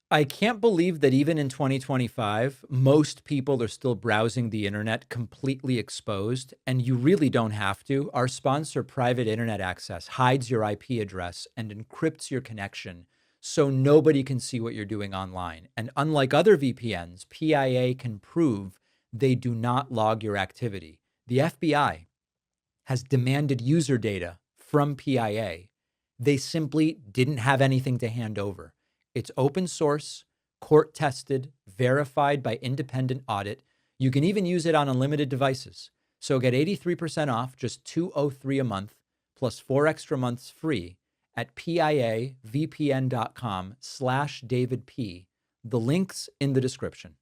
I can't believe that even in 2025, most people are still browsing the internet completely exposed, and you really don't have to. Our sponsor, Private Internet Access, hides your IP address and encrypts your connection so nobody can see what you're doing online. And unlike other VPNs, PIA can prove they do not log your activity. The FBI has demanded user data from PIA. They simply didn't have anything to hand over. It's open source, court tested, verified by independent audit. You can even use it on unlimited devices. So get 83% off, just $203 a month, plus 4 extra months free at piavpn.com/DavidP. The link's in the description.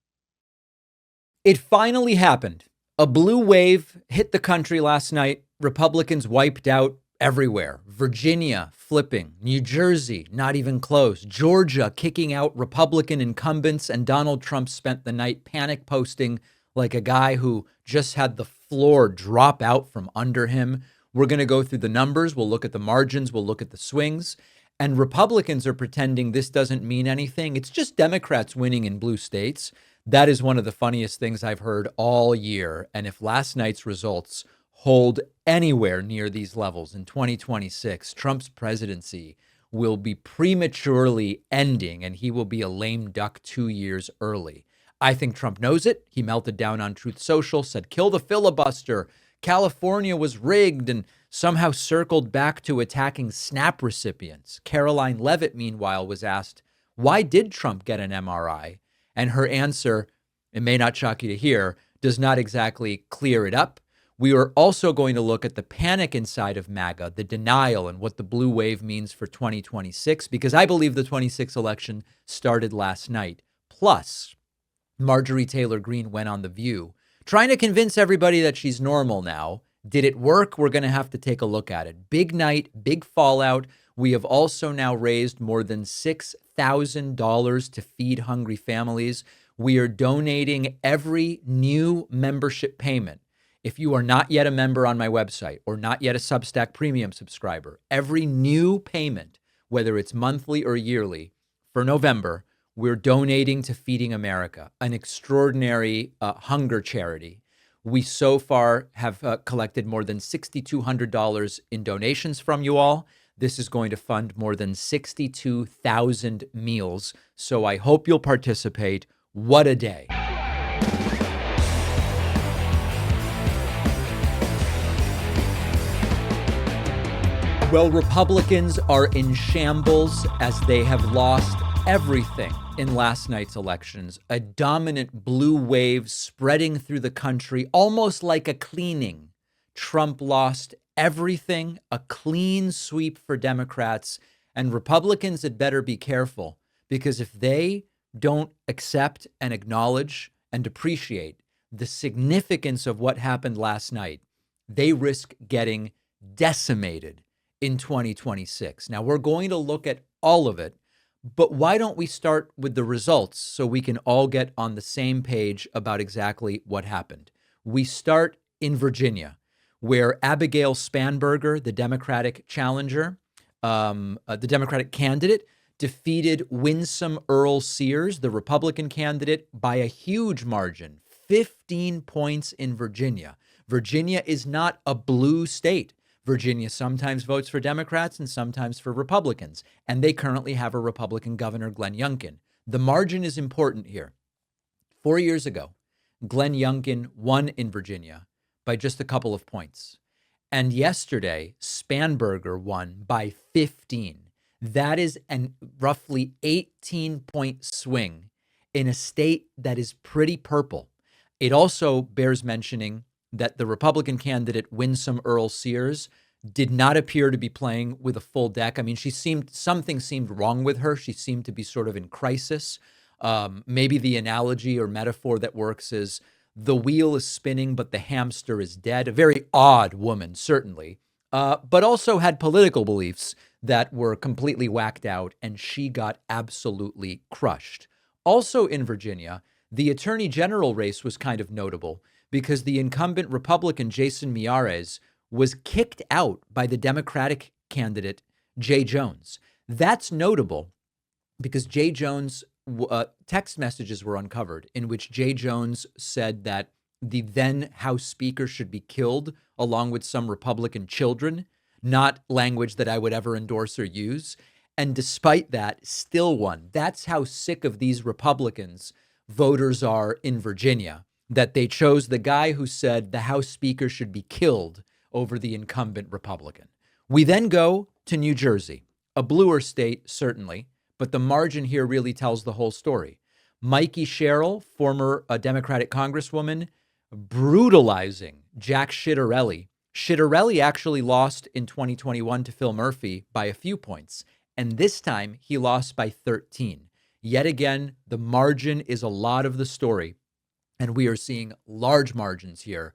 It finally happened. A blue wave hit the country last night. Republicans wiped out everywhere. Virginia flipping, New Jersey not even close, Georgia kicking out Republican incumbents, and Donald Trump spent the night panic posting like a guy who just had the floor drop out from under him. We're going to go through the numbers. We'll look at the margins. We'll look at the swings. And Republicans are pretending this doesn't mean anything. It's just Democrats winning in blue states. That is one of the funniest things I've heard all year. And if last night's results hold anywhere near these levels in 2026, Trump's presidency will be prematurely ending and he will be a lame duck 2 years early. I think Trump knows it. He melted down on Truth Social, said, kill the filibuster. California was rigged, and somehow circled back to attacking SNAP recipients. Caroline Leavitt, meanwhile, was asked, why did Trump get an MRI? And her answer, it may not shock you to hear, does not exactly clear it up. We are also going to look at the panic inside of MAGA, the denial, and what the blue wave means for 2026, because I believe the 26 election started last night. Plus, Marjorie Taylor Greene went on The View, trying to convince everybody that she's normal now. Did it work? We're going to have to take a look at it. Big night, big fallout. We have also now raised more than $6,000 to feed hungry families. We are donating every new membership payment. If you are not yet a member on my website or not yet a Substack premium subscriber, every new payment, whether it's monthly or yearly, for November, we're donating to Feeding America, an extraordinary hunger charity. We so far have collected more than $6,200 in donations from you all. This is going to fund more than 62,000 meals. So I hope you'll participate. What a day. Well, Republicans are in shambles as they have lost everything in last night's elections. A dominant blue wave spreading through the country, almost like a cleaning. Trump lost everything, a clean sweep for Democrats, and Republicans had better be careful, because if they don't accept and acknowledge and appreciate the significance of what happened last night, they risk getting decimated in 2026. Now, we're going to look at all of it, but why don't we start with the results so we can all get on the same page about exactly what happened? We start in Virginia, where Abigail Spanberger, the Democratic challenger, the Democratic candidate, defeated Winsome Earl Sears, the Republican candidate, by a huge margin, 15 points in Virginia. Virginia is not a blue state. Virginia sometimes votes for Democrats and sometimes for Republicans, and they currently have a Republican governor, Glenn Youngkin. The margin is important here. 4 years ago, Glenn Youngkin won in Virginia by just a couple of points. And yesterday, Spanberger won by 15. That is a roughly 18-point swing in a state that is pretty purple. It also bears mentioning that the Republican candidate, Winsome Earl Sears, did not appear to be playing with a full deck. I mean, something seemed wrong with her. She seemed to be sort of in crisis. Maybe the analogy or metaphor that works is the wheel is spinning, but the hamster is dead. A very odd woman, certainly, but also had political beliefs that were completely whacked out, and she got absolutely crushed. Also in Virginia, the attorney general race was kind of notable because the incumbent Republican, Jason Miyares, was kicked out by the Democratic candidate, Jay Jones. That's notable because Jay Jones text messages were uncovered in which Jay Jones said that the then House Speaker should be killed along with some Republican children, not language that I would ever endorse or use. And despite that, still won. That's how sick of these Republicans voters are in Virginia, that they chose the guy who said the House Speaker should be killed over the incumbent Republican. We then go to New Jersey, a bluer state, certainly, but the margin here really tells the whole story. Mikey Sherrill, former Democratic Congresswoman, brutalizing Jack Ciattarelli. Ciattarelli actually lost in 2021 to Phil Murphy by a few points, and this time he lost by 13. Yet again, the margin is a lot of the story, and we are seeing large margins here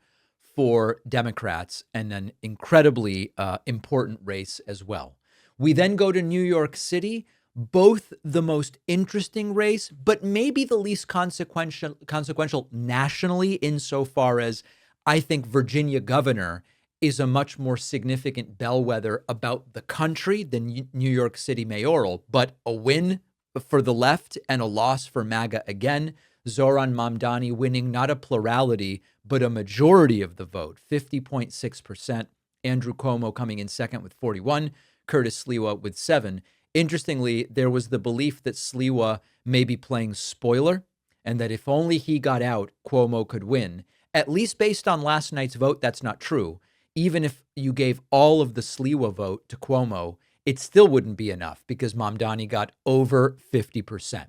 for Democrats and an incredibly important race as well. We then go to New York City, both the most interesting race, but maybe the least consequential nationally, insofar as I think Virginia governor is a much more significant bellwether about the country than New York City mayoral, but a win for the left and a loss for MAGA again. Zohran Mamdani winning not a plurality, but a majority of the vote, 50.6%. Andrew Cuomo coming in second with 41, Curtis Sliwa with 7. Interestingly, there was the belief that Sliwa may be playing spoiler and that if only he got out, Cuomo could win. At least based on last night's vote, that's not true. Even if you gave all of the Sliwa vote to Cuomo, it still wouldn't be enough because Mamdani got over 50%.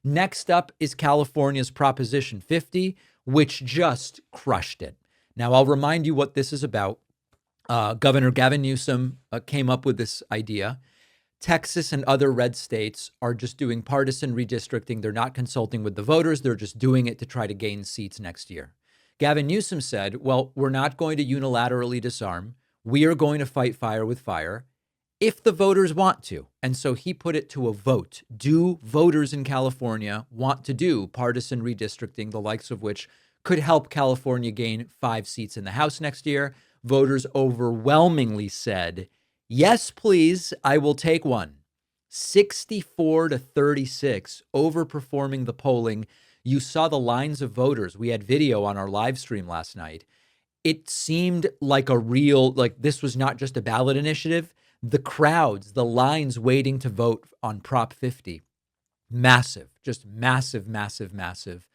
Next up is California's Proposition 50, which just crushed it. Now, I'll remind you what this is about. Governor Gavin Newsom came up with this idea. Texas and other red states are just doing partisan redistricting. They're not consulting with the voters. They're just doing it to try to gain seats next year. Gavin Newsom said, well, we're not going to unilaterally disarm. We are going to fight fire with fire if the voters want to. And so he put it to a vote. Do voters in California want to do partisan redistricting, the likes of which could help California gain 5 seats in the House next year? Voters overwhelmingly said, yes, please, I will take one. 64 to 36, overperforming the polling. You saw the lines of voters. We had video on our live stream last night. It seemed like this was not just a ballot initiative. The crowds, the lines waiting to vote on Prop 50, massive, just massive, massive, massive.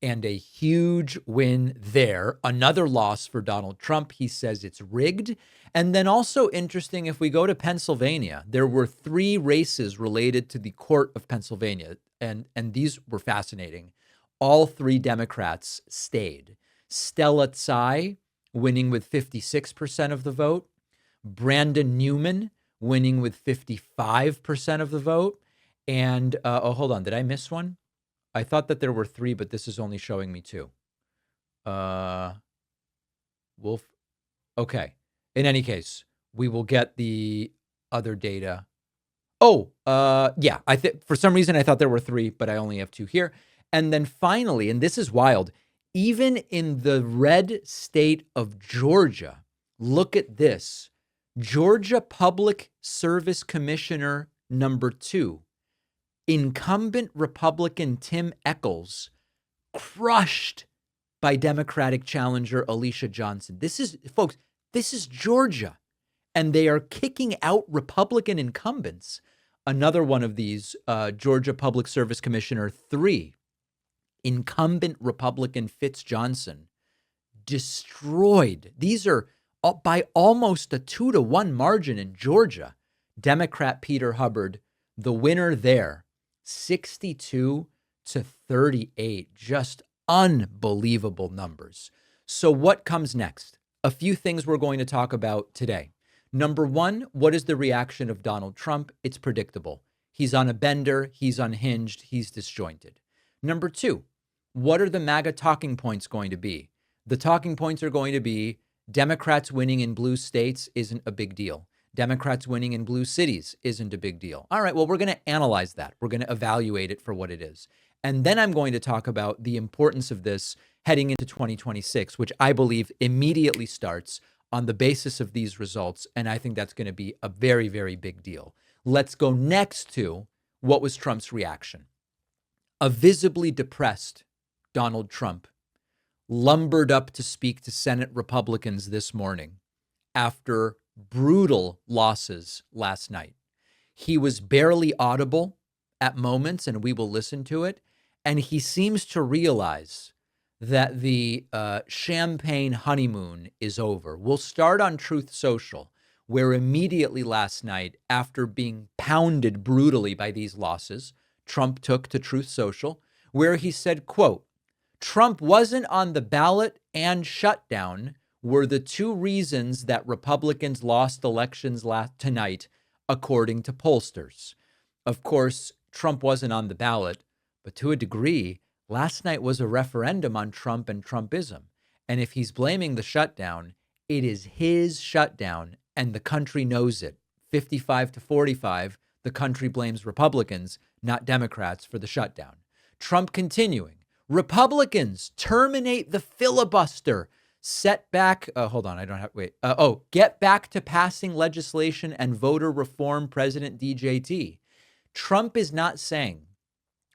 And a huge win there. Another loss for Donald Trump. He says it's rigged. And then also interesting, if we go to Pennsylvania, there were 3 races related to the court of Pennsylvania. And these were fascinating. All 3 Democrats stayed. Stella Tsai winning with 56% of the vote. Brandon Newman winning with 55% of the vote. And, hold on, did I miss one? I thought that there were 3, but this is only showing me 2. Wolf. Okay. In any case, we will get the other data. Yeah. For some reason, I thought there were 3, but I only have 2 here. And then finally, and this is wild, even in the red state of Georgia, look at this. Georgia Public Service Commissioner number 2. Incumbent Republican Tim Echols crushed by Democratic challenger Alicia Johnson. This is Georgia, and they are kicking out Republican incumbents. Another one of these, Georgia Public Service Commissioner 3, incumbent Republican Fitz Johnson, destroyed. These are by almost a 2-to-1 margin in Georgia. Democrat Peter Hubbard, the winner there. 62 to 38, just unbelievable numbers. So what comes next? A few things we're going to talk about today. Number 1, what is the reaction of Donald Trump? It's predictable. He's on a bender, he's unhinged, he's disjointed. Number 2, what are the MAGA talking points going to be? The talking points are going to be Democrats winning in blue states isn't a big deal. Democrats winning in blue cities isn't a big deal. All right, well, we're going to analyze that. We're going to evaluate it for what it is. And then I'm going to talk about the importance of this heading into 2026, which I believe immediately starts on the basis of these results. And I think that's going to be a very, very big deal. Let's go next to what was Trump's reaction. A visibly depressed Donald Trump lumbered up to speak to Senate Republicans this morning after brutal losses last night. He was barely audible at moments, and we will listen to it. And he seems to realize that the champagne honeymoon is over. We'll start on Truth Social, where immediately last night, after being pounded brutally by these losses, Trump took to Truth Social, where he said, quote, Trump wasn't on the ballot and shutdown were the two reasons that Republicans lost elections tonight, according to pollsters. Of course, Trump wasn't on the ballot, but to a degree, last night was a referendum on Trump and Trumpism. And if he's blaming the shutdown, it is his shutdown, and the country knows it. 55-45, the country blames Republicans, not Democrats, for the shutdown. Trump continuing, Republicans terminate the filibuster. Get back to passing legislation and voter reform, President DJT. Trump is not saying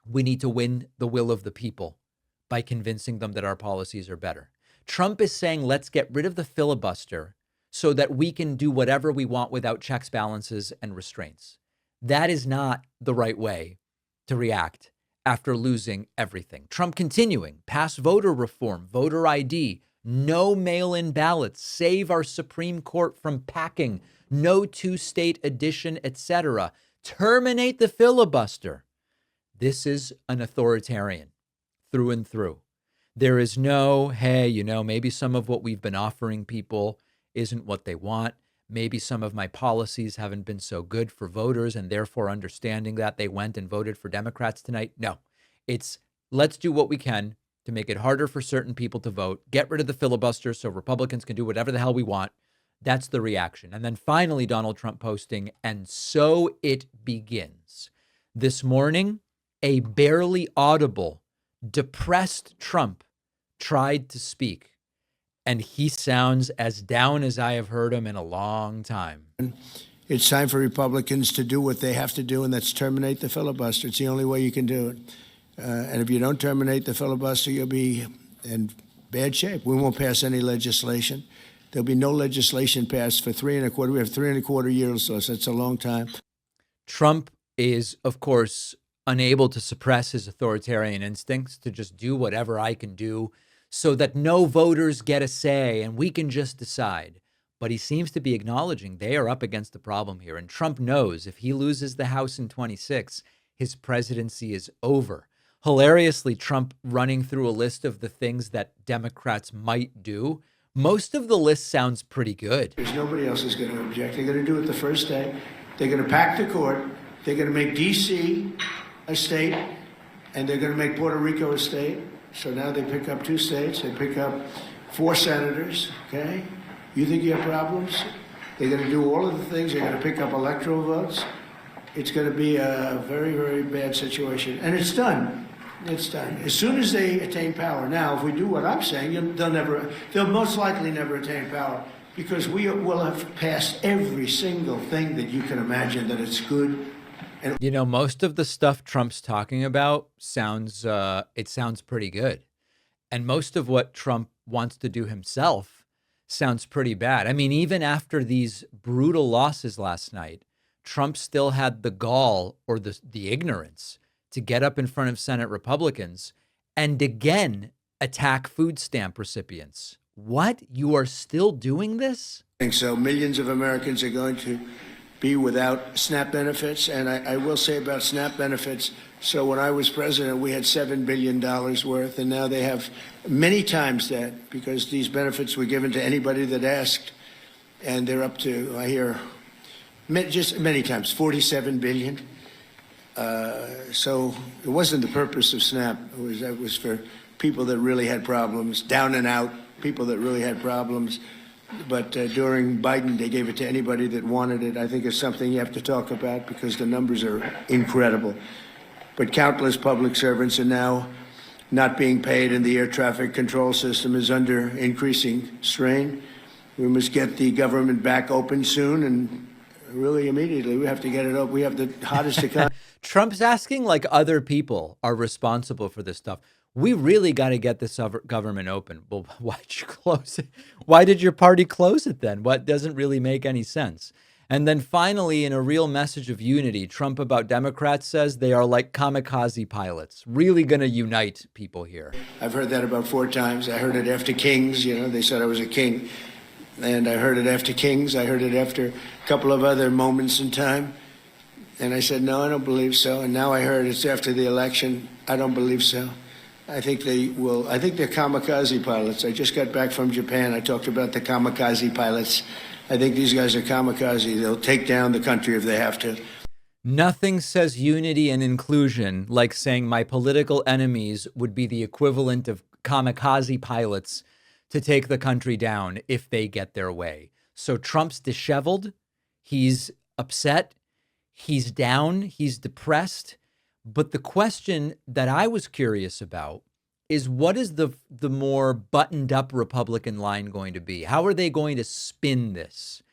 we need to win the will of the people by convincing them that our policies are better. Trump is saying let's get rid of the filibuster so that we can do whatever we want without checks, balances, and restraints. That is not the right way to react after losing everything. Trump continuing, pass voter reform, voter ID, no mail-in ballots, save our Supreme Court from packing, no two-state addition, etc. Terminate the filibuster. This is an authoritarian through and through. There is no, hey, maybe some of what we've been offering people isn't what they want. Maybe some of my policies haven't been so good for voters, and therefore understanding that they went and voted for Democrats tonight. No, it's let's do what we can to make it harder for certain people to vote, get rid of the filibuster so Republicans can do whatever the hell we want. That's the reaction. And then finally, Donald Trump posting, and so it begins. This morning, a barely audible, depressed Trump tried to speak, and he sounds as down as I have heard him in a long time. It's time for Republicans to do what they have to do, and that's terminate the filibuster. It's the only way you can do it. And if you don't terminate the filibuster, you'll be in bad shape. We won't pass any legislation. There'll be no legislation passed for 3.25. We have 3.25 years, so that's a long time. Trump is, of course, unable to suppress his authoritarian instincts to just do whatever I can do so that no voters get a say and we can just decide. But he seems to be acknowledging they are up against the problem here. And Trump knows if he loses the House in 26, his presidency is over. Hilariously, Trump running through a list of the things that Democrats might do. Most of the list sounds pretty good. There's nobody else is going to object. They're going to do it the first day. They're going to pack the court. They're going to make D.C. a state, and they're going to make Puerto Rico a state. So now they pick up 2 states. They pick up 4 senators, okay? You think you have problems? They're going to do all of the things. They're going to pick up electoral votes. It's going to be a very, very bad situation. And it's done. It's done. As soon as they attain power. Now, if we do what I'm saying, they'll most likely never attain power because we will have passed every single thing that you can imagine that it's good. And most of the stuff Trump's talking about sounds pretty good. And most of what Trump wants to do himself sounds pretty bad. I mean, even after these brutal losses last night, Trump still had the gall or the ignorance to get up in front of Senate Republicans and again attack food stamp recipients. What? You are still doing this? I think so. Millions of Americans are going to be without SNAP benefits. And I will say about SNAP benefits, so when I was president, we had $7 billion worth, and now they have many times that because these benefits were given to anybody that asked, and they're up to, I hear, just many times, $47 billion. So it wasn't the purpose of SNAP. It was for people that really had problems, down and out, people that really had problems. But during Biden, they gave it to anybody that wanted it. I think it's something you have to talk about because the numbers are incredible. But countless public servants are now not being paid, and the air traffic control system is under increasing strain. We must get the government back open soon and really immediately. We have to get it up. We have the hottest economy. Trump's acting like other people are responsible for this stuff. We really got to get this government open. Well, why'd you close it? Why did your party close it then? What doesn't really make any sense? And then finally, in a real message of unity, Trump about Democrats says they are like kamikaze pilots, really going to unite people here. I've heard that about 4 times. I heard it after Kings. They said I was a king. And I heard it after Kings. I heard it after a couple of other moments in time. And I said, no, I don't believe so. And now I heard it's after the election. I don't believe so. I think they will. I think they're kamikaze pilots. I just got back from Japan. I talked about the kamikaze pilots. I think these guys are kamikaze. They'll take down the country if they have to. Nothing says unity and inclusion like saying my political enemies would be the equivalent of kamikaze pilots to take the country down if they get their way. So Trump's disheveled. He's upset. He's down. He's depressed. But the question that I was curious about is what is the more buttoned up Republican line going to be? How are they going to spin this?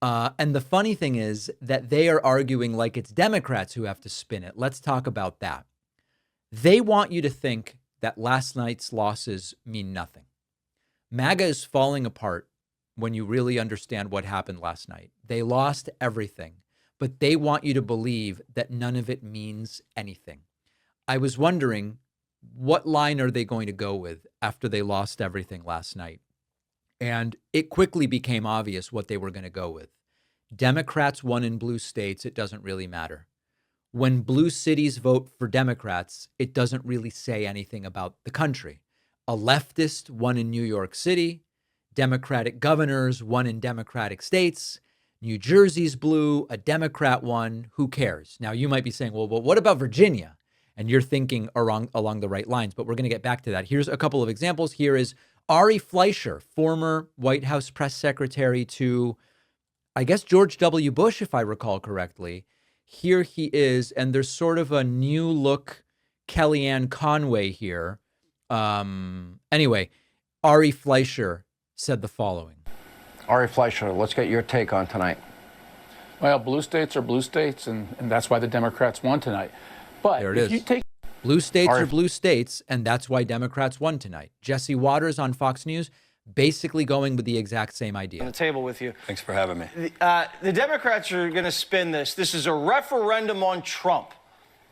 And the funny thing is that they are arguing like it's Democrats who have to spin it. Let's talk about that. They want you to think that last night's losses mean nothing. MAGA is falling apart when you really understand what happened last night. They lost everything, but they want you to believe that none of it means anything. I was wondering, what line are they going to go with after they lost everything last night? And it quickly became obvious what they were going to go with. Democrats won in blue states. It doesn't really matter. When blue cities vote for Democrats, it doesn't really say anything about the country. A leftist won in New York City. Democratic governors won in Democratic states. New Jersey's blue, a Democrat won. Who cares? Now, you might be saying, well, what about Virginia? And you're thinking along the right lines, but we're going to get back to that. Here's a couple of examples. Here is Ari Fleischer, former White House press secretary to, I guess, George W. Bush, if I recall correctly. Here he is, and there's sort of a new look Kellyanne Conway here. Anyway, Ari Fleischer said the following. Ari Fleischer, let's get your take on tonight. Well, blue states are blue states, and that's why the Democrats won tonight. But there it if is. you take Blue states are blue states, and that's why Democrats won tonight. Jesse Waters on Fox News, basically going with the exact same idea. On the table with you. Thanks for having me. The Democrats are going to spin this. This is a referendum on Trump.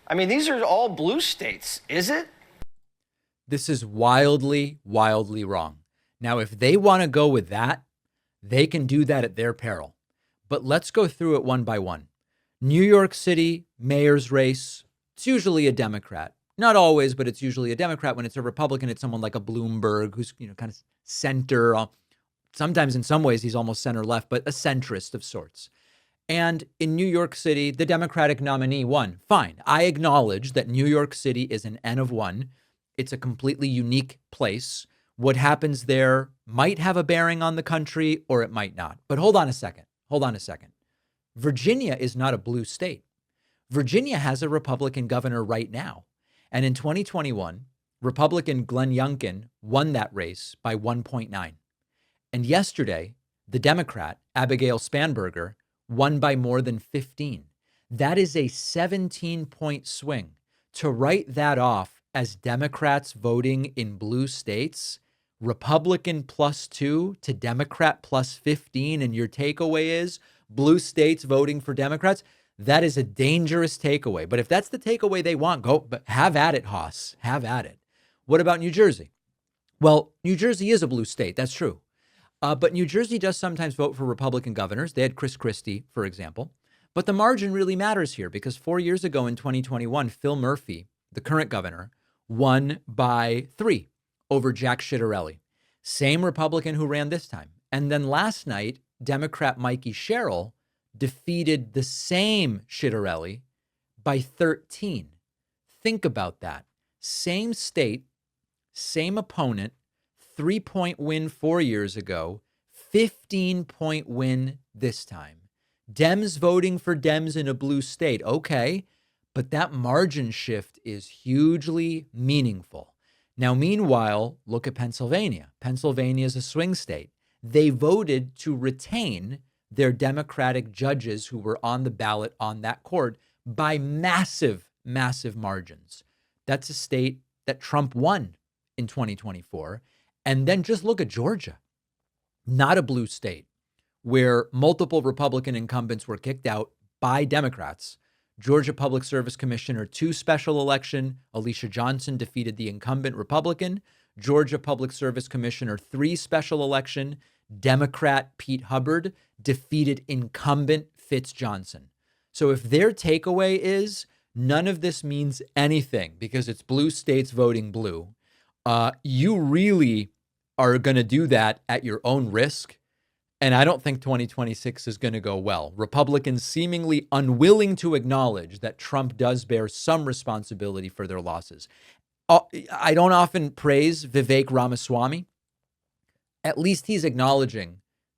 I mean, these are all blue states, is it? This is wildly, wildly wrong. Now, if they want to go with that, they can do that at their peril. But let's go through it one by one. New York City mayor's race, it's usually a Democrat. Not always, but it's usually a Democrat. When it's a Republican, it's someone like a Bloomberg who's, kind of center. Sometimes in some ways, he's almost center left, but a centrist of sorts. And in New York City, the Democratic nominee won. Fine. I acknowledge that New York City is an N of one. It's a completely unique place. What happens there might have a bearing on the country or it might not. But hold on a second. Virginia is not a blue state. Virginia has a Republican governor right now. And in 2021, Republican Glenn Youngkin won that race by 1.9. And yesterday, the Democrat, Abigail Spanberger, won by more than 15. That is a 17-point swing. To write that off as Democrats voting in blue states, Republican +2 to Democrat +15, and your takeaway is blue states voting for Democrats, that is a dangerous takeaway. But if that's the takeaway they want, go, but have at it, Haas. Have at it. What about New Jersey? Well, New Jersey is a blue state. That's true. But New Jersey does sometimes vote for Republican governors. They had Chris Christie, for example. But the margin really matters here because 4 years ago in 2021, Phil Murphy, the current governor, won by 3 over Jack Ciattarelli. Same Republican who ran this time. And then last night, Democrat Mikey Sherrill defeated the same Ciattarelli by 13. Think about that. Same state, same opponent, 3-point win 4 years ago, 15-point win this time. Dems voting for Dems in a blue state. Okay, but that margin shift is hugely meaningful. Now, meanwhile, look at Pennsylvania. Pennsylvania is a swing state. They voted to retain their Democratic judges who were on the ballot on that court, by massive, massive margins. That's a state that Trump won in 2024. And then just look at Georgia, not a blue state, where multiple Republican incumbents were kicked out by Democrats. Georgia Public Service Commissioner 2 special election, Alicia Johnson defeated the incumbent Republican. Georgia Public Service Commissioner 3 special election, Democrat Pete Hubbard defeated incumbent Fitz Johnson. So if their takeaway is none of this means anything because it's blue states voting blue, you really are going to do that at your own risk. And I don't think 2026 is going to go well. Republicans seemingly unwilling to acknowledge that Trump does bear some responsibility for their losses. I don't often praise Vivek Ramaswamy. At least he's acknowledging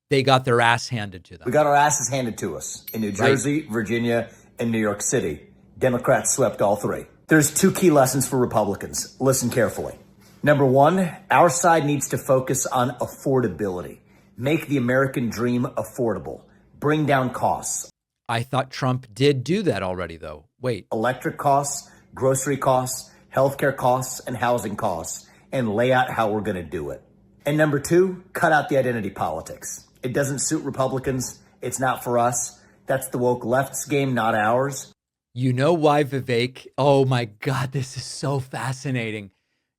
they got their ass handed to them. We got our asses handed to us in New Jersey, right, Virginia, and New York City. Democrats swept all three. There's 2 key lessons for Republicans. Listen carefully. Number 1, our side needs to focus on affordability. Make the American dream affordable. Bring down costs. I thought Trump did do that already, though. Wait. Electric costs, grocery costs, healthcare costs, and housing costs, and lay out how we're going to do it. And number 2, cut out the identity politics. It doesn't suit Republicans. It's not for us. That's the woke left's game, not ours. You know why Vivek? Oh my God, this is so fascinating.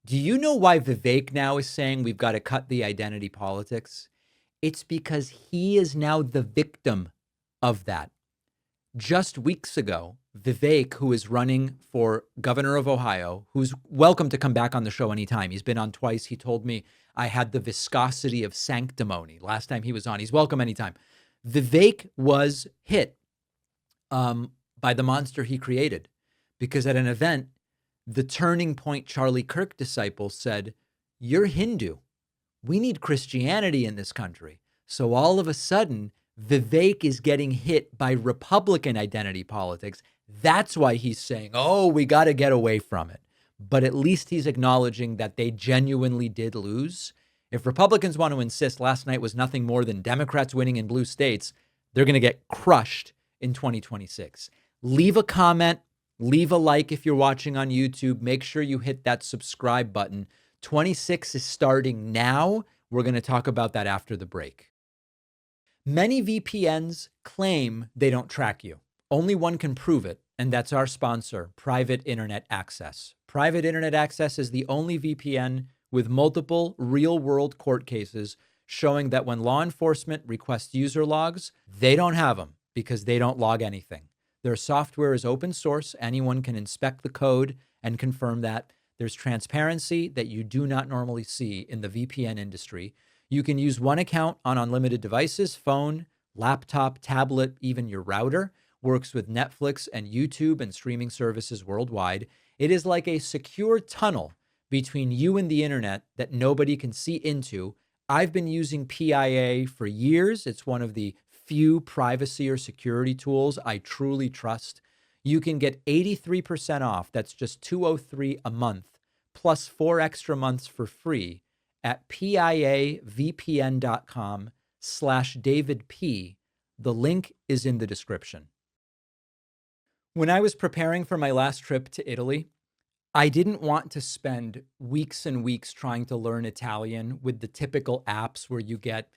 Do you know why Vivek now is saying we've got to cut the identity politics? It's because he is now the victim of that. Just weeks ago, Vivek, who is running for governor of Ohio, who's welcome to come back on the show anytime. He's been on twice. He told me I had the viscosity of sanctimony last time he was on. He's welcome anytime. Vivek was hit by the monster he created because at an event, the Turning Point Charlie Kirk disciples said, "You're Hindu. We need Christianity in this country." So all of a sudden, Vivek is getting hit by Republican identity politics. That's why he's saying, oh, we got to get away from it. But at least he's acknowledging that they genuinely did lose. If Republicans want to insist last night was nothing more than Democrats winning in blue states, they're going to get crushed in 2026. Leave a comment, leave a like if you're watching on YouTube. Make sure you hit that subscribe button. 26 is starting now. We're going to talk about that after the break. Many VPNs claim they don't track you. Only one can prove it, and that's our sponsor, Private Internet Access. Private Internet Access is the only VPN with multiple real-world court cases showing that when law enforcement requests user logs, they don't have them because they don't log anything. Their software is open source. Anyone can inspect the code and confirm that. There's transparency that you do not normally see in the VPN industry. You can use one account on unlimited devices, phone, laptop, tablet, even your router. Works with Netflix and YouTube and streaming services worldwide. It is like a secure tunnel between you and the internet that nobody can see into. I've been using PIA for years. It's one of the few privacy or security tools I truly trust. You can get 83% off. That's just $203 a month, plus 4 extra months for free at piavpn.com/DavidP. The link is in the description. When I was preparing for my last trip to Italy, I didn't want to spend weeks and weeks trying to learn Italian with the typical apps where you get,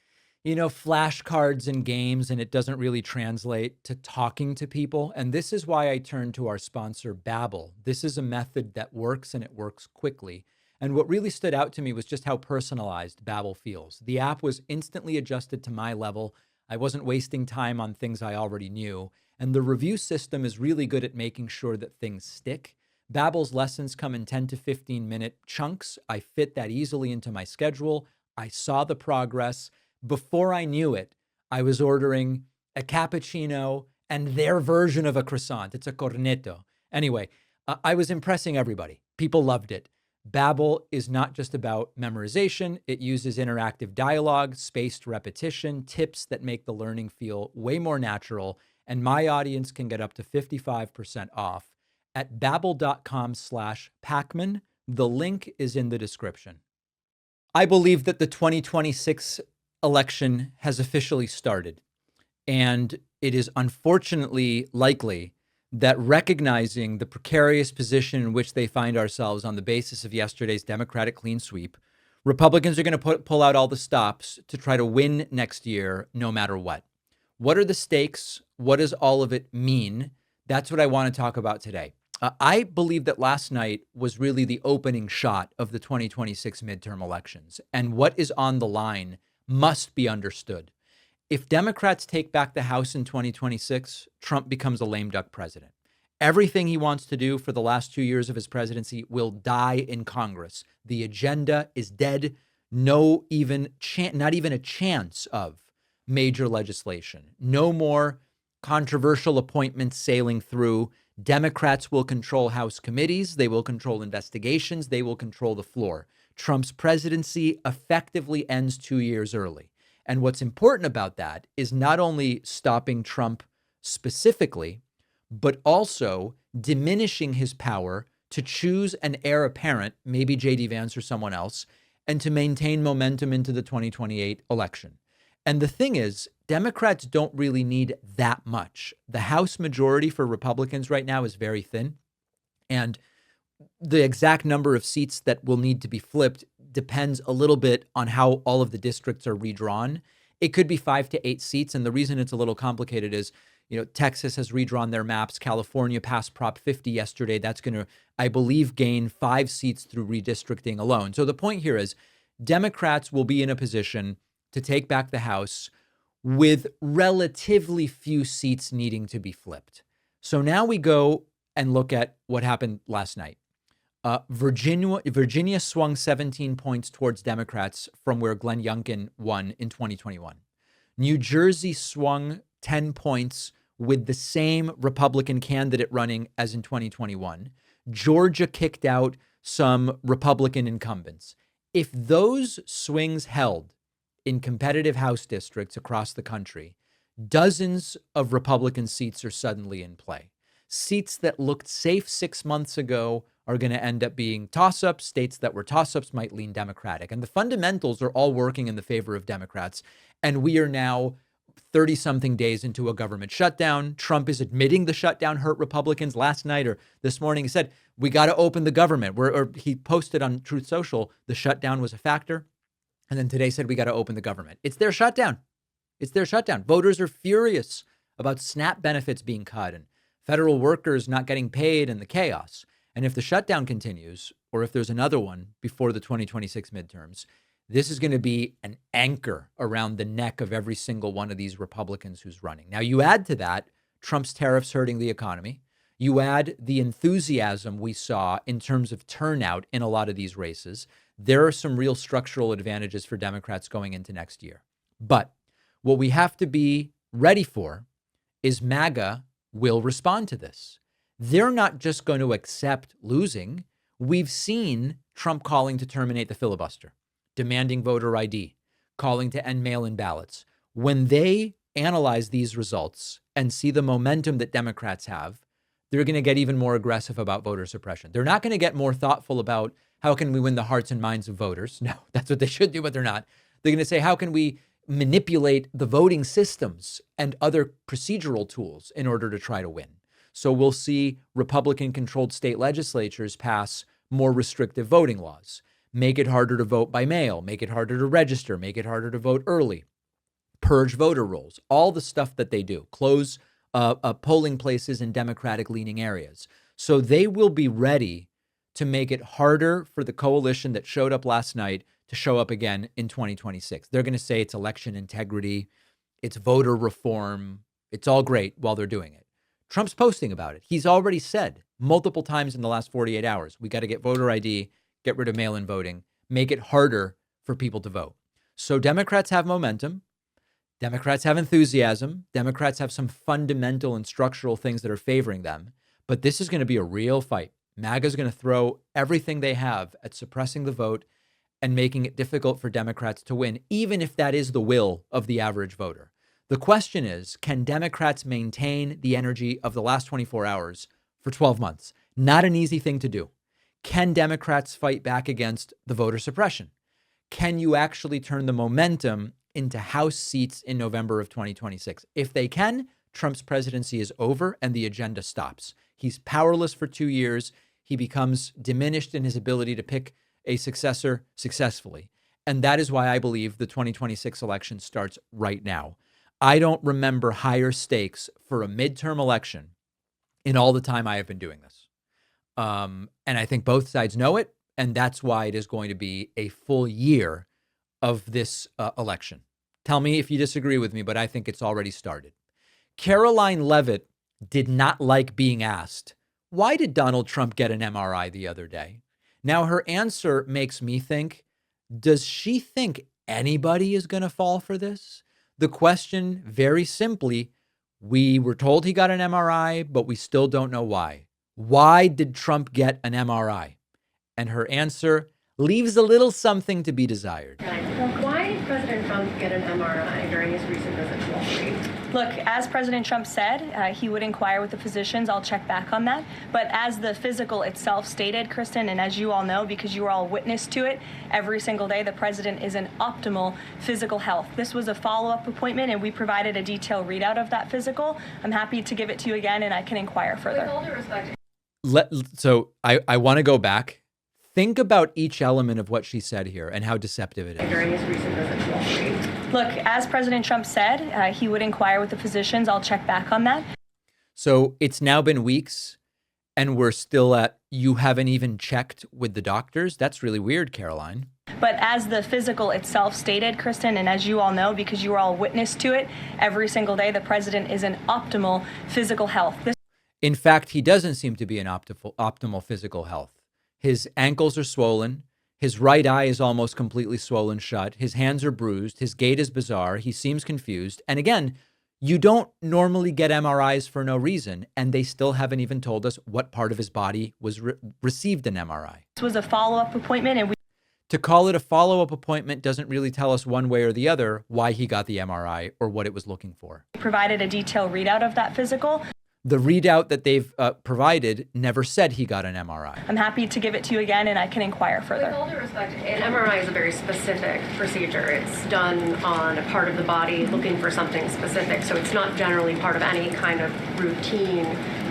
flashcards and games and it doesn't really translate to talking to people. And this is why I turned to our sponsor, Babbel. This is a method that works and it works quickly. And what really stood out to me was just how personalized Babbel feels. The app was instantly adjusted to my level. I wasn't wasting time on things I already knew. And the review system is really good at making sure that things stick. Babbel's lessons come in 10 to 15 minute chunks. I fit that easily into my schedule. I saw the progress. Before I knew it, I was ordering a cappuccino and their version of a croissant. It's a cornetto. Anyway, I was impressing everybody. People loved it. Babbel is not just about memorization. It uses interactive dialogue, spaced repetition, tips that make the learning feel way more natural. And my audience can get up to 55% off at babbel.com/Pakman. The link is in the description. I believe that the 2026 election has officially started, and it is unfortunately likely that recognizing the precarious position in which they find ourselves on the basis of yesterday's Democratic clean sweep, Republicans are going to pull out all the stops to try to win next year, no matter what. What are the stakes? What does all of it mean? That's what I want to talk about today. I believe that last night was really the opening shot of the 2026 midterm elections, and what is on the line must be understood. If Democrats take back the House in 2026, Trump becomes a lame duck president. Everything he wants to do for the last 2 years of his presidency will die in Congress. The agenda is dead. Not even a chance of major legislation. No more controversial appointments sailing through. Democrats will control House committees. They will control investigations. They will control the floor. Trump's presidency effectively ends 2 years early. And what's important about that is not only stopping Trump specifically, but also diminishing his power to choose an heir apparent, maybe J.D. Vance or someone else, and to maintain momentum into the 2028 election. And the thing is, Democrats don't really need that much. The House majority for Republicans right now is very thin. And the exact number of seats that will need to be flipped depends a little bit on how all of the districts are redrawn. It could be 5 to 8 seats. And the reason it's a little complicated is, Texas has redrawn their maps. California passed Prop 50 yesterday. That's going to, I believe, gain 5 seats through redistricting alone. So the point here is Democrats will be in a position to take back the House with relatively few seats needing to be flipped. So now we go and look at what happened last night. Virginia swung 17 points towards Democrats from where Glenn Youngkin won in 2021. New Jersey swung 10 points with the same Republican candidate running as in 2021. Georgia kicked out some Republican incumbents. If those swings held in competitive House districts across the country, dozens of Republican seats are suddenly in play. Seats that looked safe 6 months ago are going to end up being toss-ups. States that were toss-ups might lean Democratic. And the fundamentals are all working in the favor of Democrats. And we are now 30-something days into a government shutdown. Trump is admitting the shutdown hurt Republicans. Last night or this morning, he said, we got to open the government. Or he posted on Truth Social, the shutdown was a factor. And then today said, we got to open the government. It's their shutdown. It's their shutdown. Voters are furious about SNAP benefits being cut and federal workers not getting paid and the chaos. And if the shutdown continues, or if there's another one before the 2026 midterms, this is going to be an anchor around the neck of every single one of these Republicans who's running. Now, you add to that Trump's tariffs hurting the economy. You add the enthusiasm we saw in terms of turnout in a lot of these races. There are some real structural advantages for Democrats going into next year. But what we have to be ready for is MAGA will respond to this. They're not just going to accept losing. We've seen Trump calling to terminate the filibuster, demanding voter ID, calling to end mail-in ballots. When they analyze these results and see the momentum that Democrats have, they're going to get even more aggressive about voter suppression. They're not going to get more thoughtful about how can we win the hearts and minds of voters. No, that's what they should do, but they're not. They're going to say, how can we manipulate the voting systems and other procedural tools in order to try to win? So we'll see Republican-controlled state legislatures pass more restrictive voting laws, make it harder to vote by mail, make it harder to register, make it harder to vote early, purge voter rolls, all the stuff that they do, close polling places in Democratic-leaning areas. So they will be ready to make it harder for the coalition that showed up last night to show up again in 2026. They're going to say it's election integrity, it's voter reform, it's all great while they're doing it. Trump's posting about it. He's already said multiple times in the last 48 hours, we got to get voter ID, get rid of mail-in voting, make it harder for people to vote. So Democrats have momentum. Democrats have enthusiasm. Democrats have some fundamental and structural things that are favoring them. But this is going to be a real fight. MAGA is going to throw everything they have at suppressing the vote and making it difficult for Democrats to win, even if that is the will of the average voter. The question is, can Democrats maintain the energy of the last 24 hours for 12 months? Not an easy thing to do. Can Democrats fight back against the voter suppression? Can you actually turn the momentum into House seats in November of 2026? If they can, Trump's presidency is over and the agenda stops. He's powerless for 2 years. He becomes diminished in his ability to pick a successor successfully. And that is why I believe the 2026 election starts right now. I don't remember higher stakes for a midterm election in all the time I have been doing this. And I think both sides know it. And that's why it is going to be a full year of this election. Tell me if you disagree with me, but I think it's already started. Caroline Leavitt did not like being asked, why did Donald Trump get an MRI the other day? Now, her answer makes me think, does she think anybody is going to fall for this? The question, very simply, we were told he got an MRI, but we still don't know why. Why did Trump get an MRI? And her answer leaves a little something to be desired. Why did President Trump get an MRI during his recent visit to Wall Street? Look, as President Trump said, he would inquire with the physicians. I'll check back on that. But as the physical itself stated, Kristen, and as you all know, because you were all witness to it, every single day the president is in optimal physical health. This was a follow-up appointment, and we provided a detailed readout of that physical. I'm happy to give it to you again, and I can inquire further. With all due respect. So I want to go back. Think about each element of what she said here and how deceptive it is. During his recent visit to Wall Street. Look, as President Trump said, he would inquire with the physicians. I'll check back on that. So it's now been weeks and we're still at, you haven't even checked with the doctors? That's really weird, Caroline. But as the physical itself stated, Kristen, and as you all know, because you were all witness to it, every single day the president is in optimal physical health. In fact, he doesn't seem to be in optimal physical health. His ankles are swollen. His right eye is almost completely swollen shut. His hands are bruised. His gait is bizarre. He seems confused. And again, you don't normally get MRIs for no reason. And they still haven't even told us what part of his body was received an MRI. This was a follow-up appointment. And to call it a follow-up appointment doesn't really tell us one way or the other why he got the MRI or what it was looking for. we provided a detailed readout of that physical. The readout that they've provided never said he got an MRI. I'm happy to give it to you again, and I can inquire further. With all due respect, an MRI is a very specific procedure. It's done on a part of the body looking for something specific, so it's not generally part of any kind of routine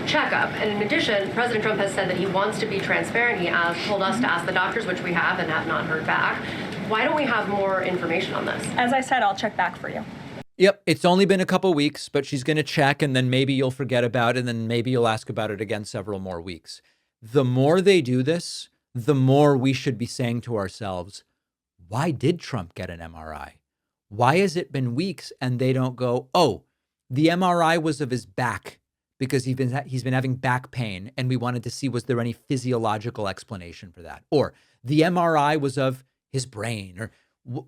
checkup. And in addition, President Trump has said that he wants to be transparent. He told us to ask the doctors, which we have and have not heard back. Why don't we have more information on this? As I said, I'll check back for you. Yep, it's only been a couple weeks, but she's going to check and then maybe you'll forget about it and then maybe you'll ask about it again several more weeks. The more they do this, the more we should be saying to ourselves, why did Trump get an MRI? Why has it been weeks and they don't go, oh, the MRI was of his back because he's been having back pain and we wanted to see was there any physiological explanation for that? Or the MRI was of his brain, or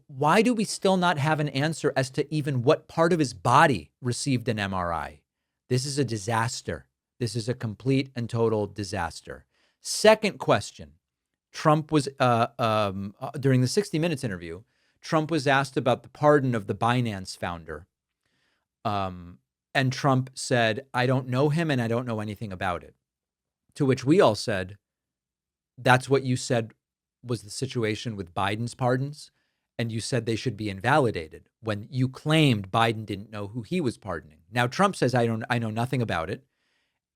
why do we still not have an answer as to even what part of his body received an MRI? This is a disaster. This is a complete and total disaster. Second question. Trump was, during the 60 Minutes interview, Trump was asked about the pardon of the Binance founder. And Trump said, I don't know him and I don't know anything about it. To which we all said, that's what you said was the situation with Biden's pardons. And you said they should be invalidated when you claimed Biden didn't know who he was pardoning. Now, Trump says, I know nothing about it.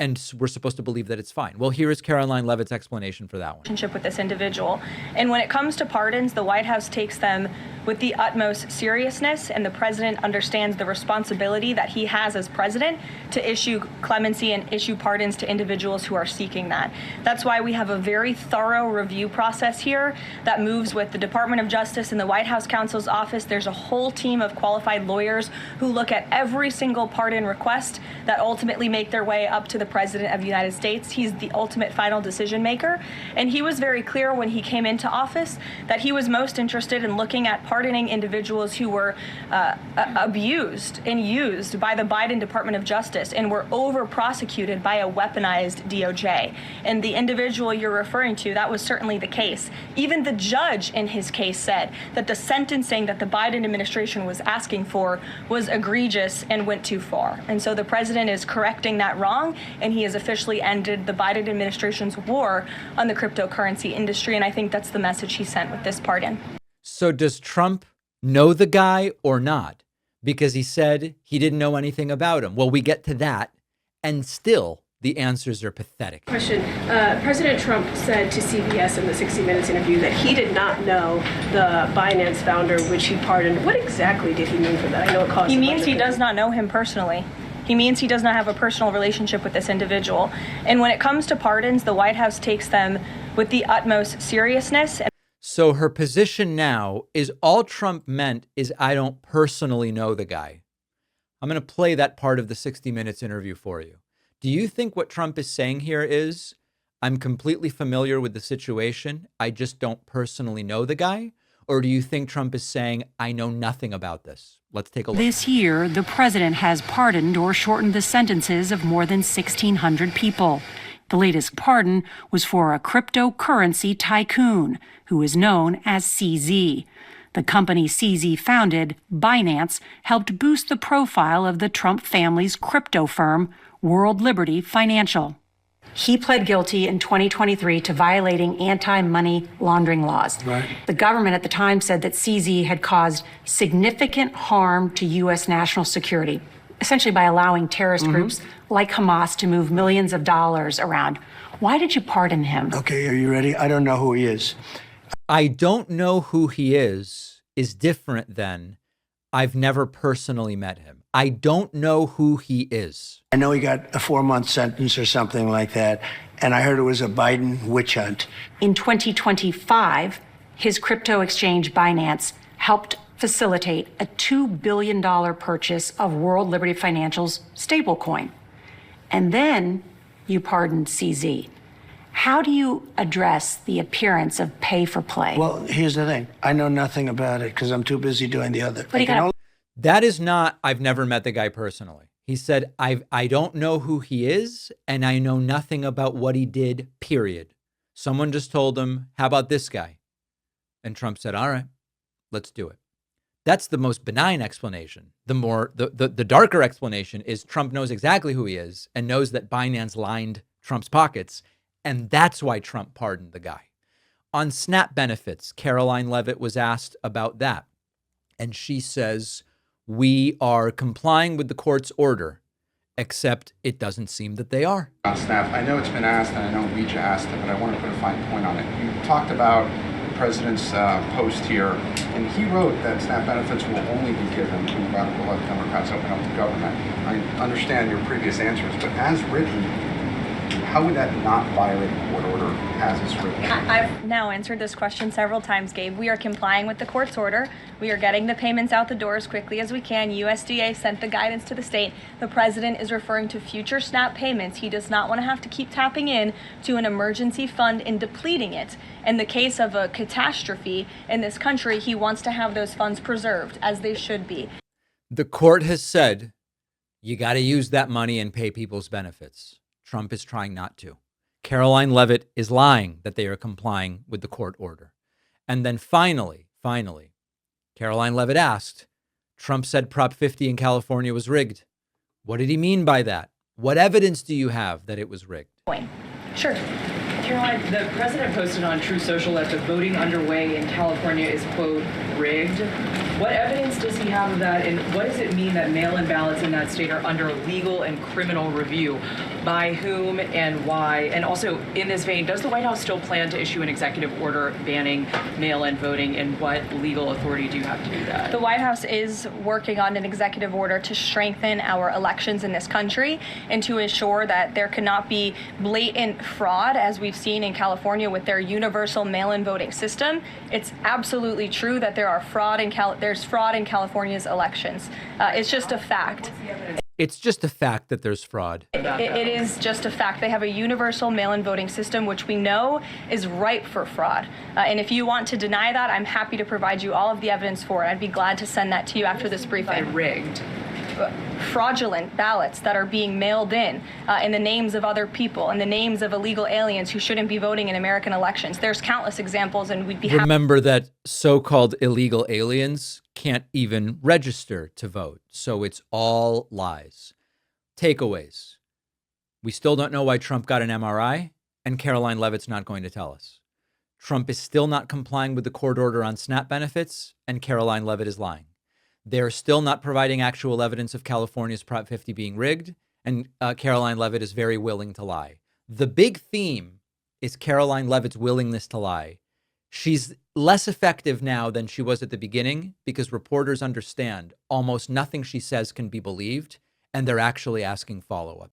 And we're supposed to believe that it's fine. Well, here is Caroline Leavitt's explanation for that one. Relationship with this individual. And when it comes to pardons, the White House takes them with the utmost seriousness, and the president understands the responsibility that he has as president to issue clemency and issue pardons to individuals who are seeking that. That's why we have a very thorough review process here that moves with the Department of Justice and the White House counsel's office. There's a whole team of qualified lawyers who look at every single pardon request that ultimately make their way up to the President of the United States. He's the ultimate final decision maker. And he was very clear when he came into office that he was most interested in looking at pardoning individuals who were abused and used by the Biden Department of Justice and were over prosecuted by a weaponized DOJ. And the individual you're referring to, that was certainly the case. Even the judge in his case said that the sentencing that the Biden administration was asking for was egregious and went too far. And so the president is correcting that wrong, and he has officially ended the Biden administration's war on the cryptocurrency industry. And I think that's the message he sent with this pardon. So does Trump know the guy or not? because he said he didn't know anything about him. Well, we get to that, and still the answers are pathetic. Question. President Trump said to CBS in the 60 Minutes interview that he did not know the Binance founder, which he pardoned. What exactly did he mean for that? I know it caused. He means he does not know him personally. He means he does not have a personal relationship with this individual. And when it comes to pardons, the White House takes them with the utmost seriousness. So her position now is all Trump meant is I don't personally know the guy. I'm going to play that part of the 60 Minutes interview for you. Do you think what Trump is saying here is I'm completely familiar with the situation, I just don't personally know the guy? Or do you think Trump is saying I know nothing about this? Let's take a look. This year, the president has pardoned or shortened the sentences of more than 1,600 people. The latest pardon was for a cryptocurrency tycoon who is known as CZ. The company CZ founded, Binance, helped boost the profile of the Trump family's crypto firm, World Liberty Financial. He pled guilty in 2023 to violating anti-money laundering laws. Right. The government at the time said that CZ had caused significant harm to U.S. national security, essentially by allowing terrorist groups like Hamas to move millions of dollars around. Why did you pardon him? Okay, are you ready? I don't know who he is. I don't know who he is different than I've never personally met him. I don't know who he is. I know he got a 4-month sentence or something like that, and I heard it was a Biden witch hunt. In 2025, his crypto exchange Binance helped facilitate a $2 billion purchase of World Liberty Financial's stablecoin. And then you pardoned CZ. How do you address the appearance of pay for play? Well, here's the thing. I know nothing about it because I'm too busy doing the other. But he got That is not, I've never met the guy personally. He said, I don't know who he is, and I know nothing about what he did, period. Someone just told him, how about this guy? And Trump said, all right, let's do it. That's the most benign explanation. The darker explanation is Trump knows exactly who he is and knows that Binance lined Trump's pockets, and that's why Trump pardoned the guy. On SNAP benefits, Caroline Leavitt was asked about that, and she says, we are complying with the court's order, except it doesn't seem that they are. On SNAP, I know it's been asked, and I know Leach asked it, but I want to put a fine point on it. You talked about the president's post here, and he wrote that SNAP benefits will only be given to radical left Democrats open up the government. I understand your previous answers, but as written, how would that not violate a court order as it's written? I've now answered this question several times, Gabe. We are complying with the court's order. We are getting the payments out the door as quickly as we can. USDA sent the guidance to the state. The president is referring to future SNAP payments. He does not want to have to keep tapping in to an emergency fund and depleting it. In the case of a catastrophe in this country, he wants to have those funds preserved as they should be. The court has said you got to use that money and pay people's benefits. Trump is trying not to. Caroline Leavitt is lying that they are complying with the court order. And then finally, Caroline Leavitt asked, Trump said Prop 50 in California was rigged. What did he mean by that? What evidence do you have that it was rigged? Sure. Caroline, the president posted on True Social that the voting underway in California is, quote, rigged. What evidence does he have of that, and what does it mean that mail-in ballots in that state are under legal and criminal review? By whom and why? And also, in this vein, does the White House still plan to issue an executive order banning mail-in voting, and what legal authority do you have to do that? The White House is working on an executive order to strengthen our elections in this country and to ensure that there cannot be blatant fraud, as we've seen in California with their universal mail-in voting system. It's absolutely true that there's fraud in California's elections. It's just a fact. It's just a fact that there's fraud. It is just a fact. They have a universal mail-in voting system, which we know is ripe for fraud. And if you want to deny that, I'm happy to provide you all of the evidence for it. I'd be glad to send that to you after this briefing. Rigged. Fraudulent ballots that are being mailed in the names of other people, in the names of illegal aliens who shouldn't be voting in American elections. There's countless examples, and we'd be happy. Remember that so-called illegal aliens can't even register to vote, so it's all lies. Takeaways. We still don't know why Trump got an MRI, and Caroline Leavitt's not going to tell us. Trump is still not complying with the court order on SNAP benefits, and Caroline Leavitt is lying. They're still not providing actual evidence of California's Prop 50 being rigged, and Caroline Leavitt is very willing to lie. The big theme is Caroline Leavitt's willingness to lie. She's less effective now than she was at the beginning because reporters understand almost nothing she says can be believed, and they're actually asking follow-up.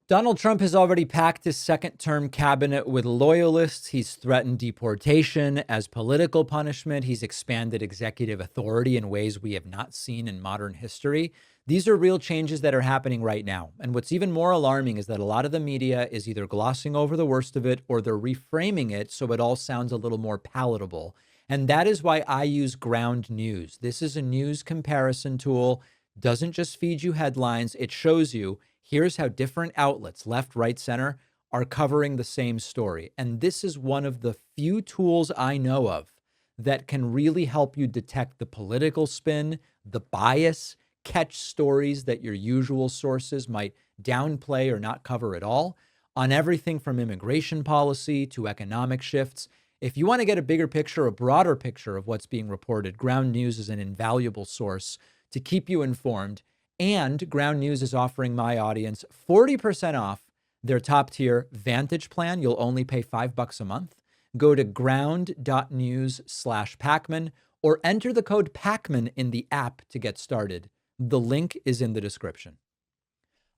Donald Trump has already packed his second-term cabinet with loyalists. He's threatened deportation as political punishment. He's expanded executive authority in ways we have not seen in modern history. These are real changes that are happening right now. And what's even more alarming is that a lot of the media is either glossing over the worst of it or they're reframing it so it all sounds a little more palatable. And that is why I use Ground News. This is a news comparison tool. Doesn't just feed you headlines. It shows you here's how different outlets, left, right, center, are covering the same story. And this is one of the few tools I know of that can really help you detect the political spin, the bias, catch stories that your usual sources might downplay or not cover at all, on everything from immigration policy to economic shifts. If you want to get a bigger picture, a broader picture of what's being reported, Ground News is an invaluable source to keep you informed. And Ground News is offering my audience 40% off their top tier Vantage plan. You'll only pay $5 a month. Go to ground.news/Pakman or enter the code Pakman in the app to get started. The link is in the description.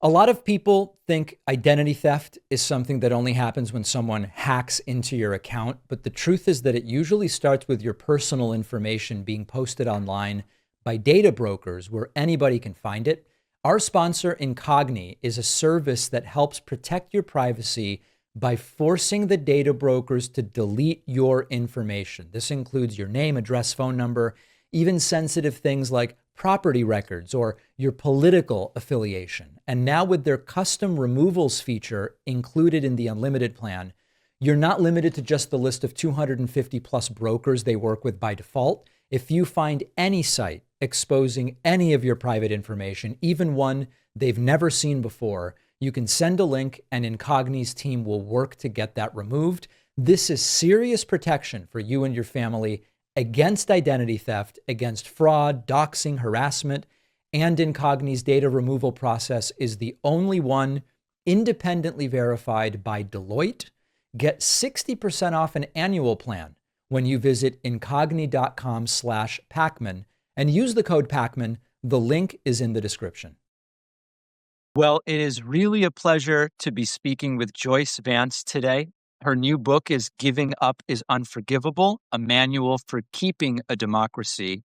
A lot of people think identity theft is something that only happens when someone hacks into your account. But the truth is that it usually starts with your personal information being posted online by data brokers where anybody can find it. Our sponsor, Incogni, is a service that helps protect your privacy by forcing the data brokers to delete your information. This includes your name, address, phone number, even sensitive things like property records or your political affiliation. And now with their custom removals feature included in the unlimited plan, you're not limited to just the list of 250 plus brokers they work with by default. If you find any site exposing any of your private information, even one they've never seen before, you can send a link and Incogni's team will work to get that removed. This is serious protection for you and your family against identity theft, against fraud, doxing, harassment, and Incogni's data removal process is the only one independently verified by Deloitte. Get 60% off an annual plan when you visit incogni.com/Pakman and use the code Pakman. The link is in the description. Well, it is really a pleasure to be speaking with Joyce Vance today. Her new book is Giving Up is Unforgivable, a manual for keeping a democracy.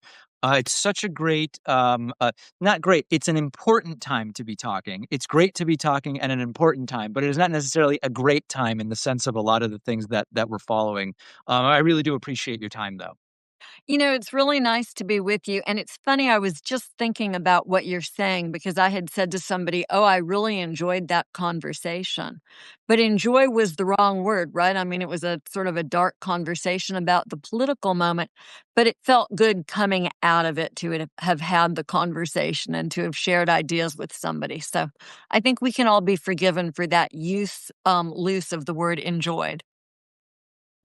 It's such a great, not great, it's an important time to be talking. It's great to be talking at an important time, but it is not necessarily a great time in the sense of a lot of the things that we're following. I really do appreciate your time, though. You know, it's really nice to be with you. And it's funny, I was just thinking about what you're saying because I had said to somebody, oh, I really enjoyed that conversation. But enjoy was the wrong word, right? I mean, it was a sort of a dark conversation about the political moment, but it felt good coming out of it to have had the conversation and to have shared ideas with somebody. So I think we can all be forgiven for that use loose of the word enjoyed.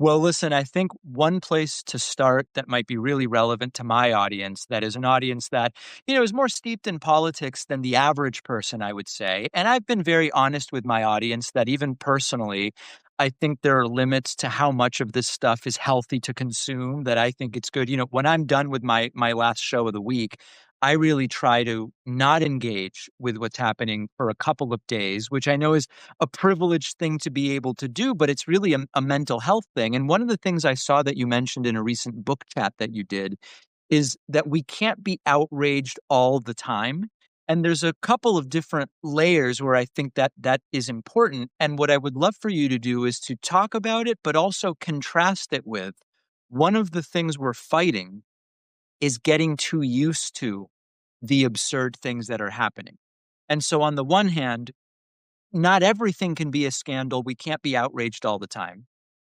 Well, listen, I think one place to start that might be really relevant to my audience, that is an audience that, is more steeped in politics than the average person, I would say. And I've been very honest with my audience that even personally, I think there are limits to how much of this stuff is healthy to consume, that I think it's good. When I'm done with my last show of the week, I really try to not engage with what's happening for a couple of days, which I know is a privileged thing to be able to do, but it's really a mental health thing. And one of the things I saw that you mentioned in a recent book chat that you did is that we can't be outraged all the time. And there's a couple of different layers where I think that is important. And what I would love for you to do is to talk about it, but also contrast it with one of the things we're fighting is getting too used to the absurd things that are happening. And so on the one hand, not everything can be a scandal. We can't be outraged all the time.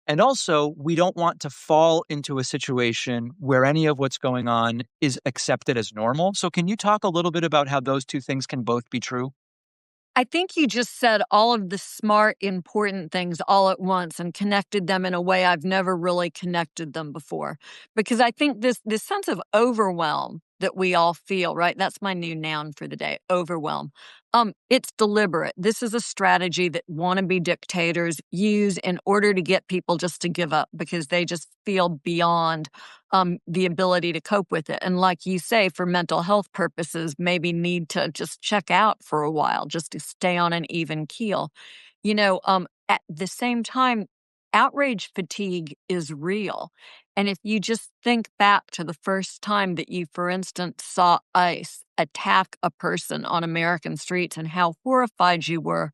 And also, we don't want to fall into a situation where any of what's going on is accepted as normal. So can you talk a little bit about how those two things can both be true? I think you just said all of the smart, important things all at once and connected them in a way I've never really connected them before. Because I think this sense of overwhelm that we all feel, right? That's my new noun for the day, overwhelm. It's deliberate. This is a strategy that wannabe dictators use in order to get people just to give up because they just feel beyond the ability to cope with it. And like you say, for mental health purposes, maybe need to just check out for a while just to stay on an even keel. At the same time, outrage fatigue is real. And if you just think back to the first time that you, for instance, saw ICE attack a person on American streets and how horrified you were,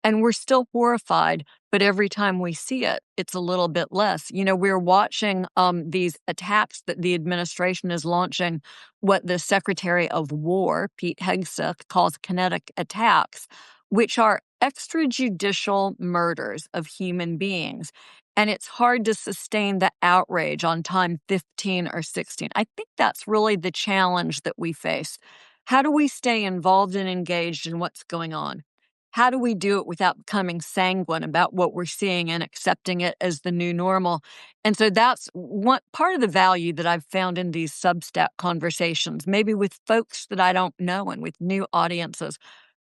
and we're still horrified, but every time we see it, it's a little bit less. We're watching these attacks that the administration is launching, what the Secretary of War, Pete Hegseth, calls kinetic attacks, which are extrajudicial murders of human beings. And it's hard to sustain the outrage on time 15 or 16. I think that's really the challenge that we face. How do we stay involved and engaged in what's going on? How do we do it without becoming sanguine about what we're seeing and accepting it as the new normal? And so that's one part of the value that I've found in these Substack conversations, maybe with folks that I don't know and with new audiences,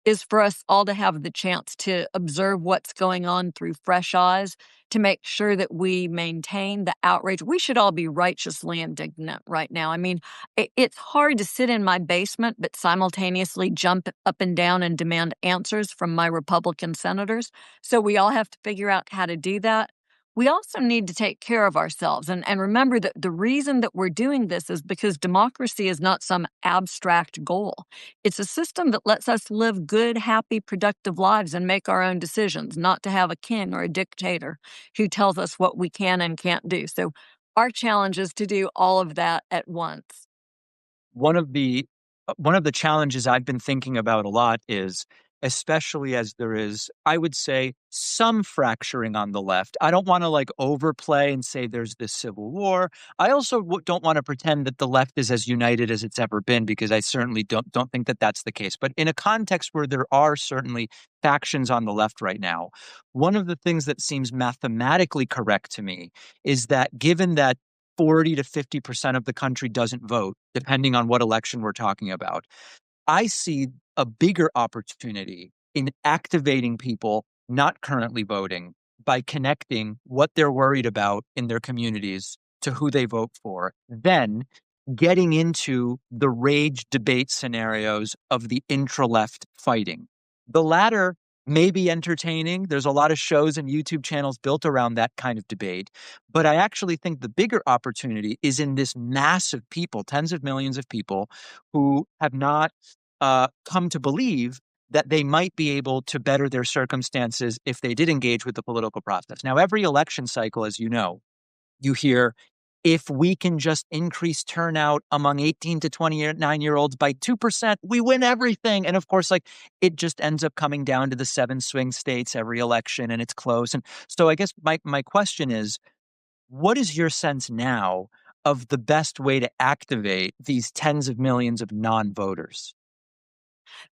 is for us all to have the chance to observe what's going on through fresh eyes, to make sure that we maintain the outrage. We should all be righteously indignant right now. I mean, it's hard to sit in my basement, but simultaneously jump up and down and demand answers from my Republican senators. So we all have to figure out how to do that. We also need to take care of ourselves and remember that the reason that we're doing this is because democracy is not some abstract goal. It's a system that lets us live good, happy, productive lives and make our own decisions, not to have a king or a dictator who tells us what we can and can't do. So our challenge is to do all of that at once. One of the challenges I've been thinking about a lot is, especially as there is, I would say, some fracturing on the left. I don't want to overplay and say there's this civil war. I also don't want to pretend that the left is as united as it's ever been, because I certainly don't think that that's the case. But in a context where there are certainly factions on the left right now, one of the things that seems mathematically correct to me is that given that 40 to 50% of the country doesn't vote, depending on what election we're talking about, I see a bigger opportunity in activating people not currently voting by connecting what they're worried about in their communities to who they vote for, then getting into the rage debate scenarios of the intra-left fighting. The latter may be entertaining. There's a lot of shows and YouTube channels built around that kind of debate. But I actually think the bigger opportunity is in this mass of people, tens of millions of people, who have not come to believe that they might be able to better their circumstances if they did engage with the political process. Now, every election cycle, as you know, you hear, if we can just increase turnout among 18 to 29-year-olds by 2%, we win everything. And of course, it just ends up coming down to the 7 swing states every election, and it's close. And so I guess my question is, what is your sense now of the best way to activate these tens of millions of non-voters?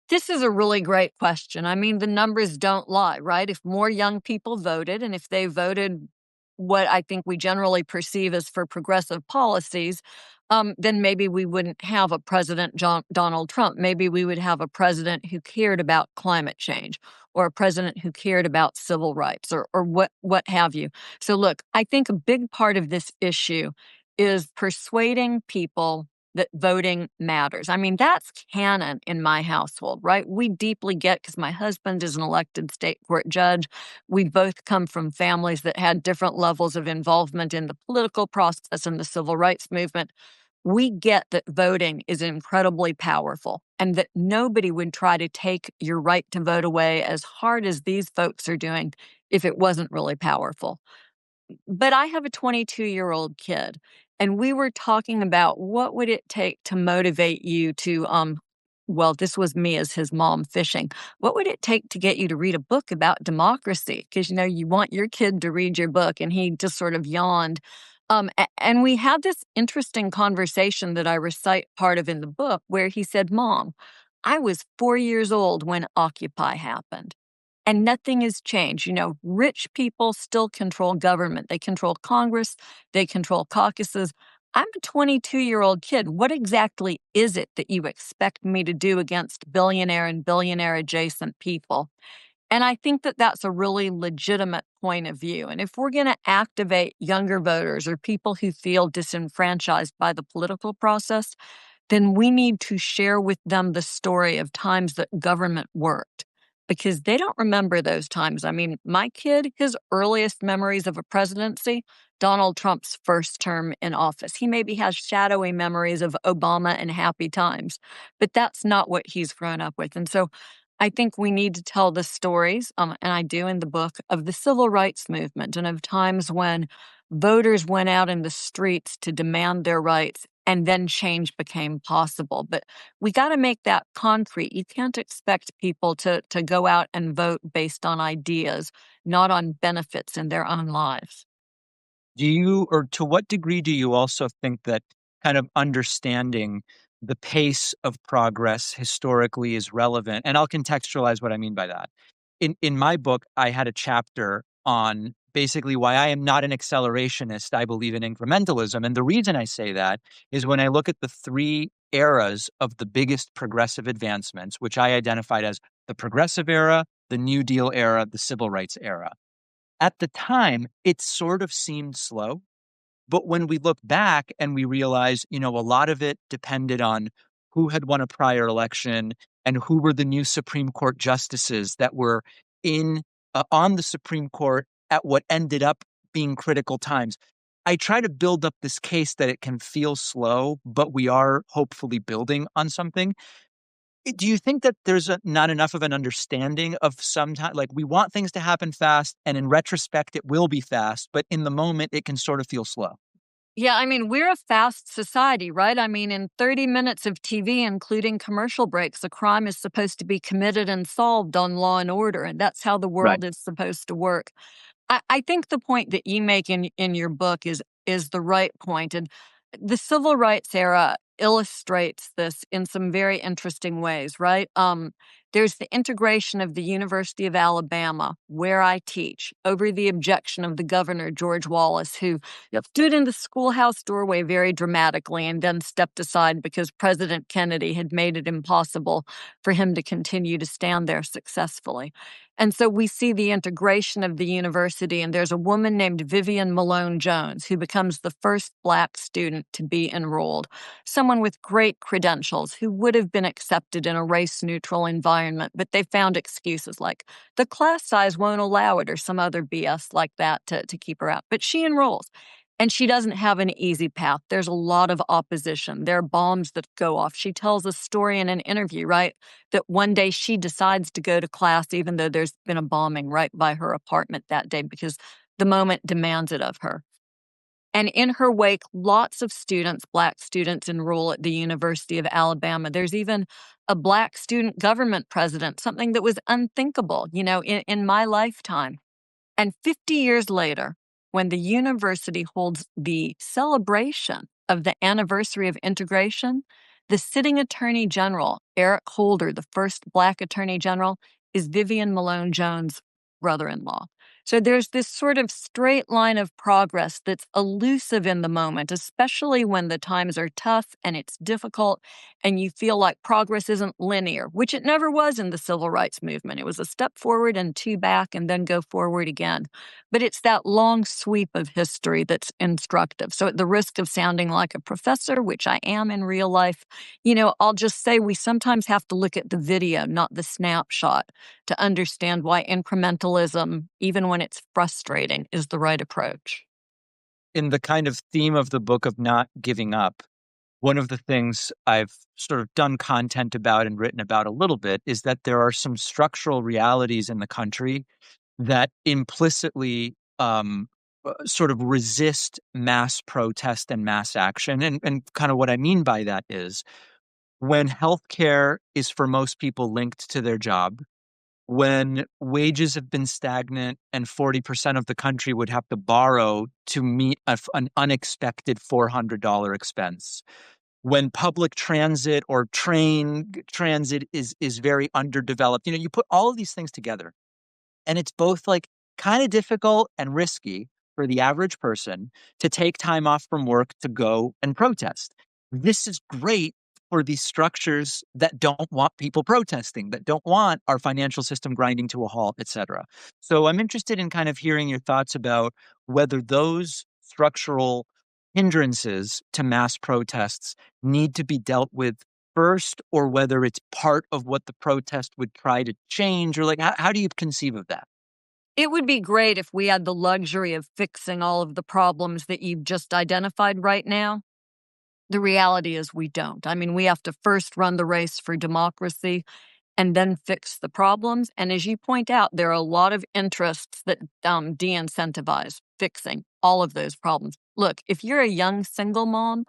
This is a really great question. I mean, the numbers don't lie, right? If more young people voted, and if they voted what I think we generally perceive as for progressive policies, then maybe we wouldn't have a President Donald Trump. Maybe we would have a president who cared about climate change, or a president who cared about civil rights, or what have you. So look, I think a big part of this issue is persuading people that voting matters. I mean, that's canon in my household, right? We deeply get, because my husband is an elected state court judge. We both come from families that had different levels of involvement in the political process and the civil rights movement. We get that voting is incredibly powerful, and that nobody would try to take your right to vote away as hard as these folks are doing if it wasn't really powerful. But I have a 22-year-old kid, and we were talking about what would it take to motivate you to, this was me as his mom fishing. What would it take to get you to read a book about democracy? Because, you want your kid to read your book. And he just sort of yawned. And we had this interesting conversation that I recite part of in the book, where he said, "Mom, I was 4 years old when Occupy happened. And nothing has changed. Rich people still control government. They control Congress. They control caucuses. I'm a 22-year-old kid. What exactly is it that you expect me to do against billionaire and billionaire adjacent people? And I think that that's a really legitimate point of view. And if we're going to activate younger voters or people who feel disenfranchised by the political process, then we need to share with them the story of times that government worked, because they don't remember those times. I mean, my kid, his earliest memories of a presidency, Donald Trump's first term in office. He maybe has shadowy memories of Obama and happy times, but that's not what he's grown up with. And so I think we need to tell the stories, and I do in the book, of the civil rights movement and of times when voters went out in the streets to demand their rights and then change became possible. But we got to make that concrete. You can't expect people to go out and vote based on ideas, not on benefits in their own lives. Do you, or to what degree do you also think that kind of understanding the pace of progress historically is relevant? And I'll contextualize what I mean by that. In my book, I had a chapter on basically why I am not an accelerationist. I believe in incrementalism. And the reason I say that is when I look at the three eras of the biggest progressive advancements, which I identified as the progressive era, the New Deal era, the civil rights era. At the time, it sort of seemed slow. But when we look back and we realize, a lot of it depended on who had won a prior election and who were the new Supreme Court justices that were on the Supreme Court at what ended up being critical times. I try to build up this case that it can feel slow, but we are hopefully building on something. Do you think that there's not enough of an understanding of sometimes, like, we want things to happen fast, and in retrospect, it will be fast, but in the moment, it can sort of feel slow? Yeah, I mean, we're a fast society, right? I mean, in 30 minutes of TV, including commercial breaks, a crime is supposed to be committed and solved on Law and Order, and that's how the world is supposed to work. I think the point that you make in your book is the right point. And the civil rights era illustrates this in some very interesting ways, right? There's the integration of the University of Alabama, where I teach, over the objection of the governor, George Wallace, who stood in the schoolhouse doorway very dramatically and then stepped aside because President Kennedy had made it impossible for him to continue to stand there successfully. And so we see the integration of the university, and there's a woman named Vivian Malone Jones who becomes the first Black student to be enrolled, someone with great credentials who would have been accepted in a race-neutral environment, but they found excuses like the class size won't allow it or some other BS like that to keep her out. But she enrolls. And she doesn't have an easy path. There's a lot of opposition. There are bombs that go off. She tells a story in an interview, right, that one day she decides to go to class even though there's been a bombing right by her apartment that day because the moment demands it of her. And in her wake, lots of students, Black students, enroll at the University of Alabama. There's even a Black student government president, something that was unthinkable, in my lifetime. And 50 years later, when the university holds the celebration of the anniversary of integration, the sitting attorney general, Eric Holder, the first Black attorney general, is Vivian Malone Jones' brother-in-law. So there's this sort of straight line of progress that's elusive in the moment, especially when the times are tough and it's difficult and you feel like progress isn't linear, which it never was in the civil rights movement. It was a step forward and two back and then go forward again. But it's that long sweep of history that's instructive. So at the risk of sounding like a professor, which I am in real life, I'll just say we sometimes have to look at the video, not the snapshot, to understand why incrementalism, even when it's frustrating, is the right approach. In the kind of theme of the book of not giving up, one of the things I've sort of done content about and written about a little bit is that there are some structural realities in the country that implicitly sort of resist mass protest and mass action. And kind of what I mean by that is when healthcare is for most people linked to their job, when wages have been stagnant and 40% of the country would have to borrow to meet an unexpected $400 expense, when public transit or train transit is very underdeveloped, you put all of these things together and it's both like kind of difficult and risky, for the average person to take time off from work to go and protest. This is great for these structures that don't want people protesting, that don't want our financial system grinding to a halt, et cetera. So I'm interested in kind of hearing your thoughts about whether those structural hindrances to mass protests need to be dealt with first, or whether it's part of what the protest would try to change, or like, how do you conceive of that? It would be great if we had the luxury of fixing all of the problems that you've just identified right now. The reality is we don't. I mean, we have to first run the race for democracy and then fix the problems. And as you point out, there are a lot of interests that de-incentivize fixing all of those problems. Look, if you're a young single mom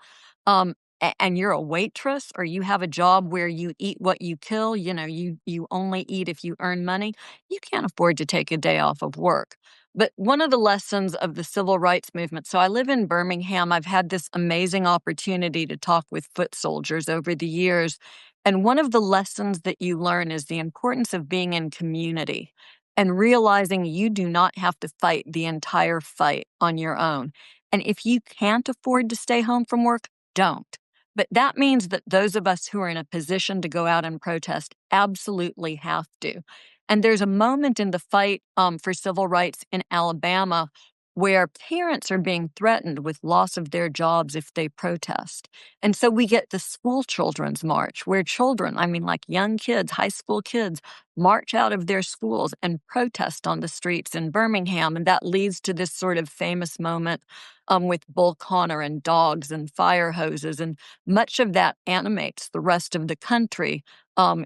and you're a waitress, or you have a job where you eat what you kill, you only eat if you earn money, you can't afford to take a day off of work. But one of the lessons of the civil rights movement, so I live in Birmingham. I've had this amazing opportunity to talk with foot soldiers over the years. And one of the lessons that you learn is the importance of being in community and realizing you do not have to fight the entire fight on your own. And if you can't afford to stay home from work, don't. But that means that those of us who are in a position to go out and protest absolutely have to. And there's a moment in the fight for civil rights in Alabama where parents are being threatened with loss of their jobs if they protest. And so we get the school children's march, where children, like young kids, high school kids, march out of their schools and protest on the streets in Birmingham. And that leads to this sort of famous moment with Bull Connor and dogs and fire hoses. And much of that animates the rest of the country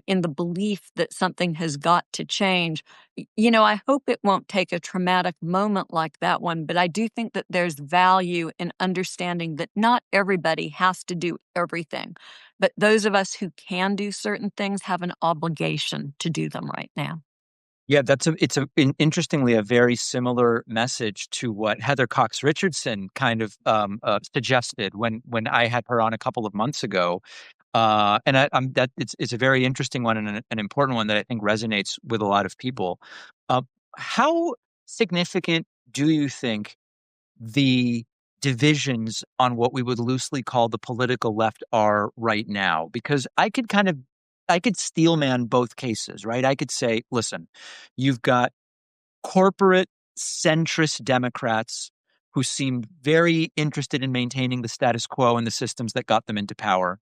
in the belief that something has got to change. I hope it won't take a traumatic moment like that one, but I do think that there's value in understanding that not everybody has to do everything. But those of us who can do certain things have an obligation to do them right now. Yeah, interestingly a very similar message to what Heather Cox Richardson kind of suggested when I had her on a couple of months ago. It's a very interesting one and an important one that I think resonates with a lot of people. How significant do you think the divisions on what we would loosely call the political left are right now? Because I could steelman both cases, right? I could say, listen, you've got corporate centrist Democrats who seem very interested in maintaining the status quo and the systems that got them into power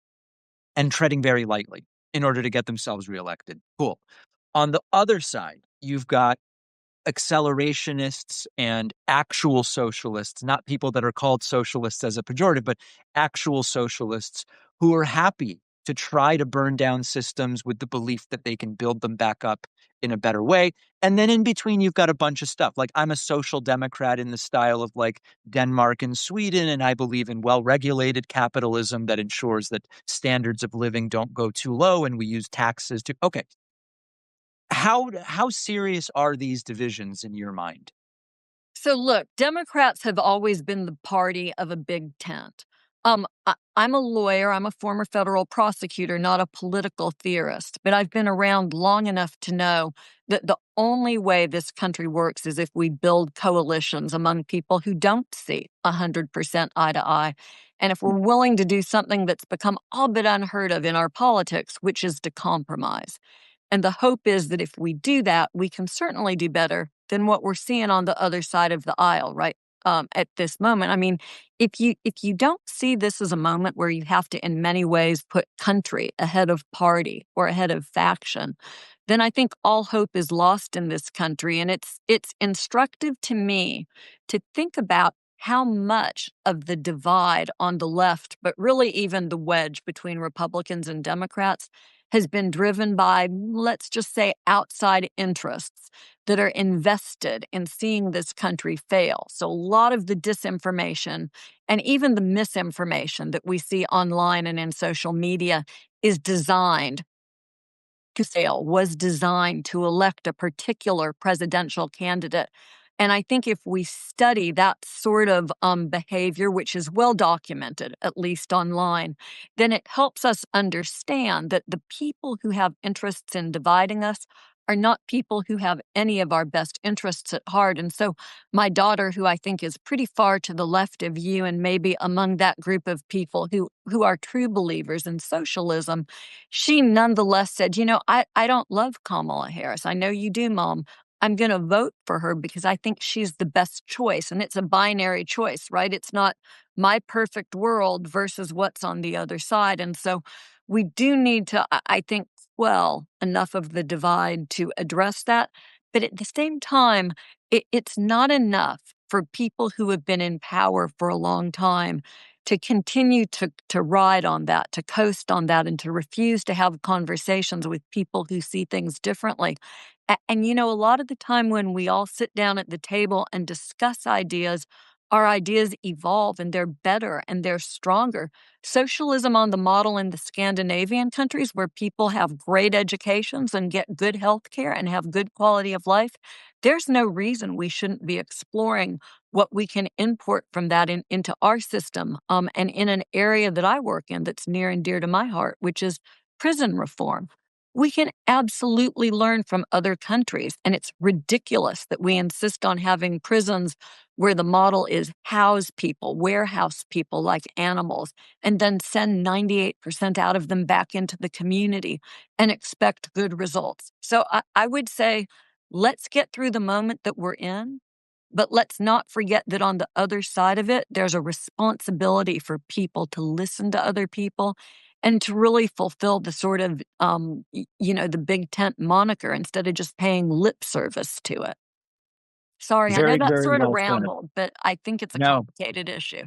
and treading very lightly in order to get themselves reelected. Cool. On the other side, you've got accelerationists and actual socialists, not people that are called socialists as a pejorative, but actual socialists who are happy to try to burn down systems with the belief that they can build them back up in a better way. And then in between, you've got a bunch of stuff. Like, I'm a social democrat in the style of like Denmark and Sweden, and I believe in well-regulated capitalism that ensures that standards of living don't go too low, and we use taxes to... Okay. How serious are these divisions in your mind? So look, Democrats have always been the party of a big tent. I'm a lawyer. I'm a former federal prosecutor, not a political theorist, but I've been around long enough to know that the only way this country works is if we build coalitions among people who don't see 100% eye to eye. And if we're willing to do something that's become all but unheard of in our politics, which is to compromise. And the hope is that if we do that, we can certainly do better than what we're seeing on the other side of the aisle, right? At this moment. If you don't see this as a moment where you have to, in many ways, put country ahead of party or ahead of faction, then I think all hope is lost in this country. And it's instructive to me to think about how much of the divide on the left, but really even the wedge between Republicans and Democrats, has been driven by, let's just say, outside interests that are invested in seeing this country fail. So a lot of the disinformation and even the misinformation that we see online and in social media is designed to fail, was designed to elect a particular presidential candidate. And I think if we study that sort of behavior, which is well documented, at least online, then it helps us understand that the people who have interests in dividing us are not people who have any of our best interests at heart. And so my daughter, who I think is pretty far to the left of you and maybe among that group of people who are true believers in socialism, she nonetheless said, I don't love Kamala Harris. I know you do, Mom. I'm going to vote for her because I think she's the best choice. And it's a binary choice, right? It's not my perfect world versus what's on the other side. And so we do need to, I think, quell enough of the divide to address that. But at the same time, it's not enough for people who have been in power for a long time to continue to ride on that, to coast on that, and to refuse to have conversations with people who see things differently. And a lot of the time when we all sit down at the table and discuss ideas, our ideas evolve and they're better and they're stronger. Socialism on the model in the Scandinavian countries where people have great educations and get good health care and have good quality of life, there's no reason we shouldn't be exploring what we can import from that into our system. And in an area that I work in that's near and dear to my heart, which is prison reform. We can absolutely learn from other countries. And it's ridiculous that we insist on having prisons where the model is house people, warehouse people like animals, and then send 98% out of them back into the community and expect good results. So I would say, let's get through the moment that we're in, but let's not forget that on the other side of it, there's a responsibility for people to listen to other people and to really fulfill the sort of, the big tent moniker instead of just paying lip service to it. Sorry, I know Very, that very sort of well said. rambled, but I think it's a No, complicated issue.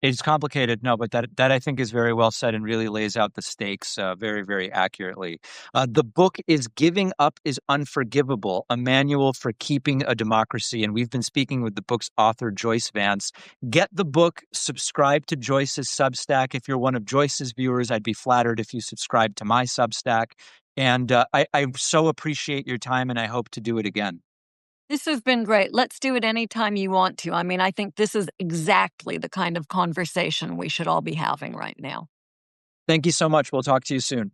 it's complicated. No, but that I think is very well said and really lays out the stakes very, very accurately. The book is Giving Up is Unforgivable, a manual for keeping a democracy. And we've been speaking with the book's author, Joyce Vance. Get the book, subscribe to Joyce's Substack. If you're one of Joyce's viewers, I'd be flattered if you subscribe to my Substack. And I so appreciate your time, and I hope to do it again. This has been great. Let's do it anytime you want to. I mean, I think this is exactly the kind of conversation we should all be having right now. Thank you so much. We'll talk to you soon.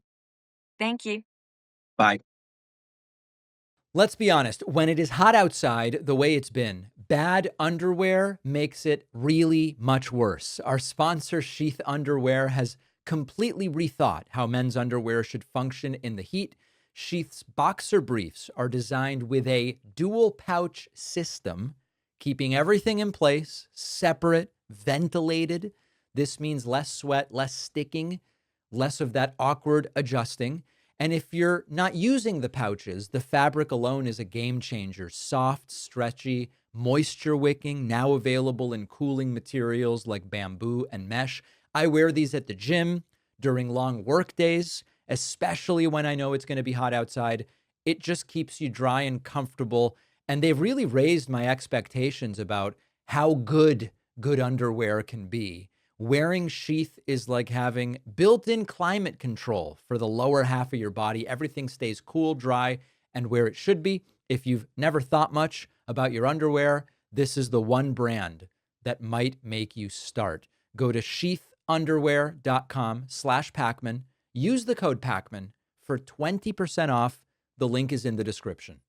Thank you. Bye. Let's be honest, when it is hot outside the way it's been, bad underwear makes it really much worse. Our sponsor, Sheath Underwear, has completely rethought how men's underwear should function in the heat. Sheath's boxer briefs are designed with a dual pouch system, keeping everything in place, separate, ventilated. This means less sweat, less sticking, less of that awkward adjusting. And if you're not using the pouches, the fabric alone is a game changer. Soft, stretchy, moisture wicking, now available in cooling materials like bamboo and mesh. I wear these at the gym during long work days, especially when I know it's going to be hot outside. It just keeps you dry and comfortable. And they've really raised my expectations about how good underwear can be. Wearing Sheath is like having built-in climate control for the lower half of your body. Everything stays cool, dry, and where it should be. If you've never thought much about your underwear, this is the one brand that might make you start. Go to sheathunderwear.com/Pakman. Use the code Pakman for 20% off. The link is in the description.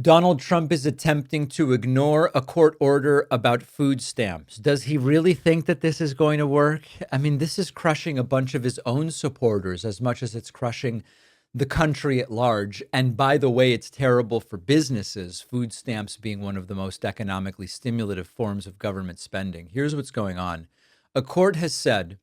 Donald Trump is attempting to ignore a court order about food stamps. Does he really think that this is going to work? I mean, this is crushing a bunch of his own supporters as much as it's crushing the country at large. And by the way, it's terrible for businesses, food stamps being one of the most economically stimulative forms of government spending. Here's what's going on. A court has said,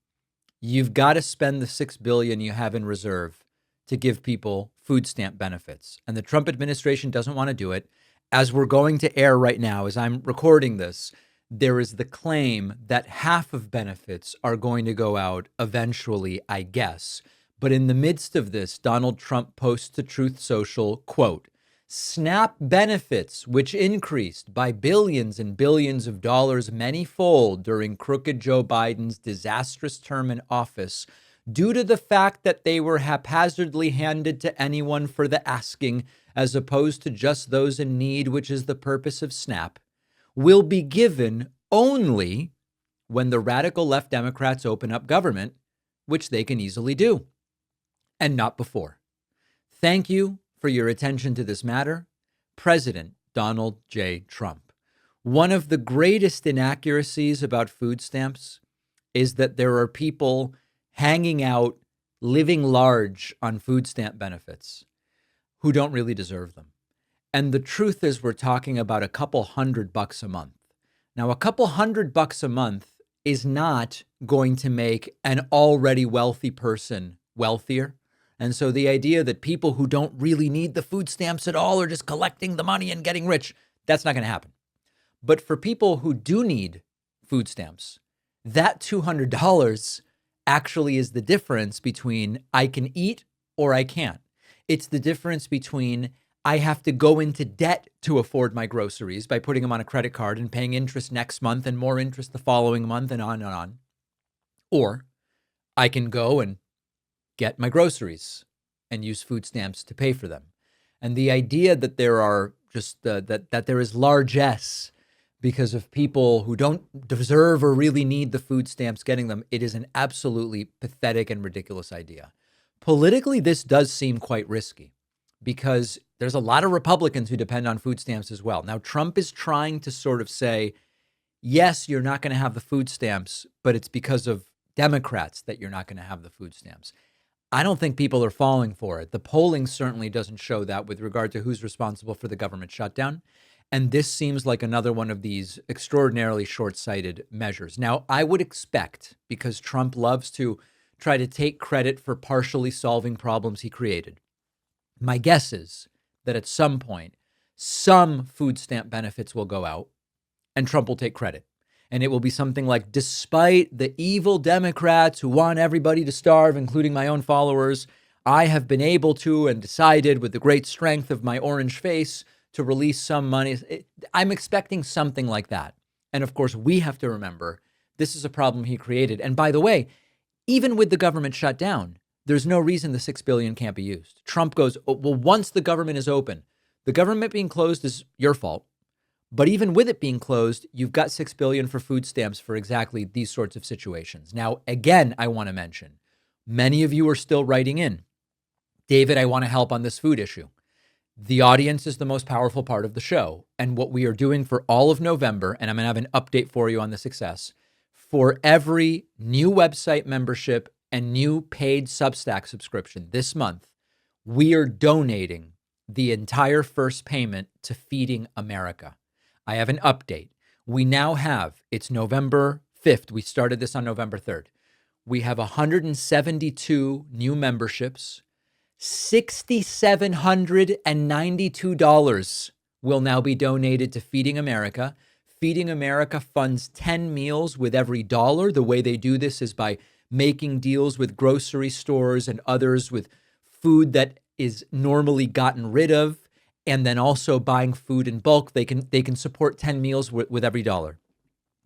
you've got to spend the $6 billion you have in reserve to give people food stamp benefits. And the Trump administration doesn't want to do it. As we're going to air right now, as I'm recording this, there is the claim that half of benefits are going to go out eventually, I guess. But in the midst of this, Donald Trump posts to Truth Social, quote, SNAP benefits, which increased by billions and billions of dollars manyfold during crooked Joe Biden's disastrous term in office, due to the fact that they were haphazardly handed to anyone for the asking, as opposed to just those in need, which is the purpose of SNAP, will be given only when the radical left Democrats open up government, which they can easily do, and not before. Thank you for your attention to this matter, President Donald J. Trump. One of the greatest inaccuracies about food stamps is that there are people hanging out, living large on food stamp benefits who don't really deserve them. And the truth is, we're talking about a couple $100 a month. Now, a couple $100 a month is not going to make an already wealthy person wealthier. And so the idea that people who don't really need the food stamps at all are just collecting the money and getting rich, that's not going to happen. But for people who do need food stamps, that $200 actually is the difference between I can eat or I can't. It's the difference between I have to go into debt to afford my groceries by putting them on a credit card and paying interest next month and more interest the following month and on and on. Or I can go and get my groceries and use food stamps to pay for them. And the idea that there are just that there is largesse because of people who don't deserve or really need the food stamps getting them, it is an absolutely pathetic and ridiculous idea. Politically, this does seem quite risky because there's a lot of Republicans who depend on food stamps as well. Now, Trump is trying to sort of say, yes, you're not going to have the food stamps, but it's because of Democrats that you're not going to have the food stamps. I don't think people are falling for it. The polling certainly doesn't show that with regard to who's responsible for the government shutdown. And this seems like another one of these extraordinarily short-sighted measures. Now, I would expect, because Trump loves to try to take credit for partially solving problems he created, my guess is that at some point, some food stamp benefits will go out and Trump will take credit. And it will be something like, despite the evil Democrats who want everybody to starve, including my own followers, I have been able to and decided with the great strength of my orange face to release some money. I'm expecting something like that. And of course, we have to remember this is a problem he created. And by the way, even with the government shut down, there's no reason the $6 billion can't be used. Trump goes, oh, well, once the government is open, the government being closed is your fault. But even with it being closed, you've got $6 billion for food stamps for exactly these sorts of situations. Now, again, I want to mention, many of you are still writing in. David, I want to help on this food issue. The audience is the most powerful part of the show. And what we are doing for all of November, and I'm going to have an update for you on the success, for every new website membership and new paid Substack subscription this month, we are donating the entire first payment to Feeding America. I have an update. We now have, it's November 5th. We started this on November 3rd. We have 172 new memberships. $6,792 will now be donated to Feeding America. Feeding America funds 10 meals with every dollar. The way they do this is by making deals with grocery stores and others with food that is normally gotten rid of, and then also buying food in bulk. They can support 10 meals with every dollar.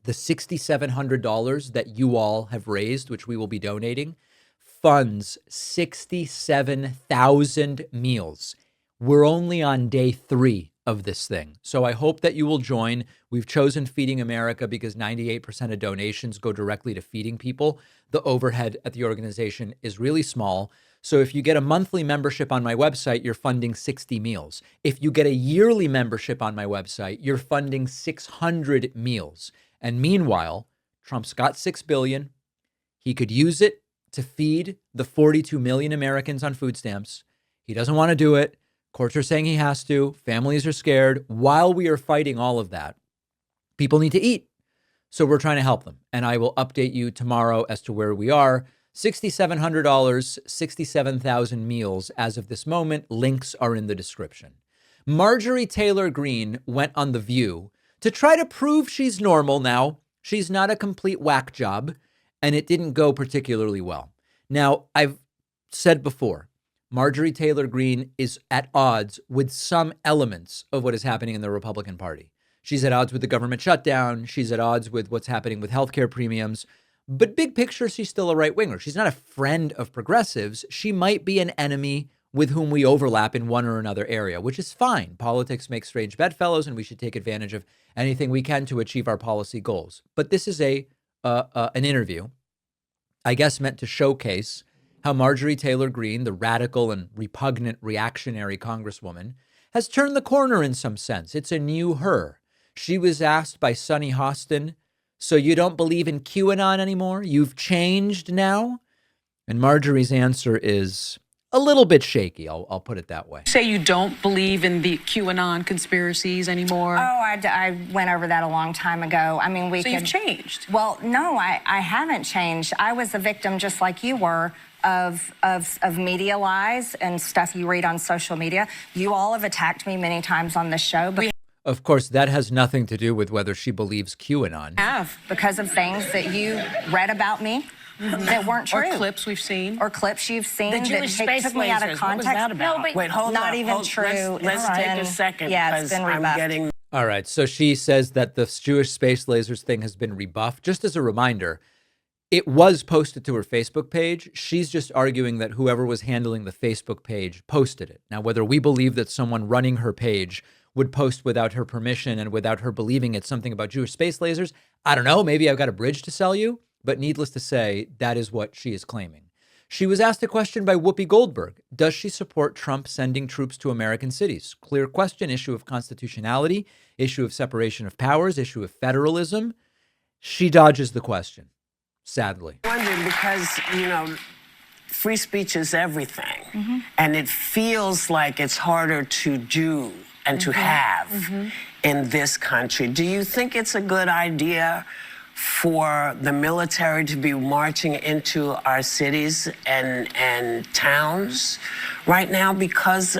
The $6,700 that you all have raised, which we will be donating, funds 67,000 meals. We're only on day 3 of this thing. So I hope that you will join. We've chosen Feeding America because 98% of donations go directly to feeding people. The overhead at the organization is really small. So if you get a monthly membership on my website, you're funding 60 meals. If you get a yearly membership on my website, you're funding 600 meals. And meanwhile, Trump's got $6 billion. He could use it to feed the 42 million Americans on food stamps. He doesn't want to do it. Courts are saying he has to. Families are scared. While we are fighting all of that, people need to eat. So we're trying to help them. And I will update you tomorrow as to where we are. $6,700, 67,000 meals as of this moment. Links are in the description. Marjorie Taylor Greene went on The View to try to prove she's normal now. She's not a complete whack job, and it didn't go particularly well. Now, I've said before, Marjorie Taylor Greene is at odds with some elements of what is happening in the Republican Party. She's at odds with the government shutdown. She's at odds with what's happening with healthcare premiums. But big picture, she's still a right-winger. She's not a friend of progressives. She might be an enemy with whom we overlap in one or another area, which is fine. Politics makes strange bedfellows, and we should take advantage of anything we can to achieve our policy goals. But this is an interview, I guess, meant to showcase how Marjorie Taylor Greene, the radical and repugnant reactionary congresswoman, has turned the corner in some sense. It's a new her. She was asked by Sonny Hostin, so you don't believe in QAnon anymore? You've changed now? And Marjorie's answer is a little bit shaky. I'll put it that way. Say you don't believe in the QAnon conspiracies anymore? Oh, I went over that a long time ago. I mean, you've changed? Well, no, I haven't changed. I was a victim, just like you were, of media lies and stuff you read on social media. You all have attacked me many times on this show. Of course, that has nothing to do with whether she believes QAnon. Because of things that you read about me. That weren't true. Or clips we've seen. Or clips you've seen. The Jewish space took me out of lasers. context. What was that about? No, but wait, hold not up. even true. Let's take a second. Yeah, it's been rebuffed. All right, so she says that the Jewish space lasers thing has been rebuffed. Just as a reminder, it was posted to her Facebook page. She's just arguing that whoever was handling the Facebook page posted it. Now, whether we believe that someone running her page would post without her permission and without her believing it's something about Jewish space lasers, I don't know. Maybe I've got a bridge to sell you. But needless to say, that is what she is claiming. She was asked a question by Whoopi Goldberg. Does she support Trump sending troops to American cities? Clear question, issue of constitutionality, issue of separation of powers, issue of federalism. She dodges the question, sadly. I'm wondering because, free speech is everything. And it feels like it's harder to do and to have in this country. Do you think it's a good idea for the military to be marching into our cities and towns right now because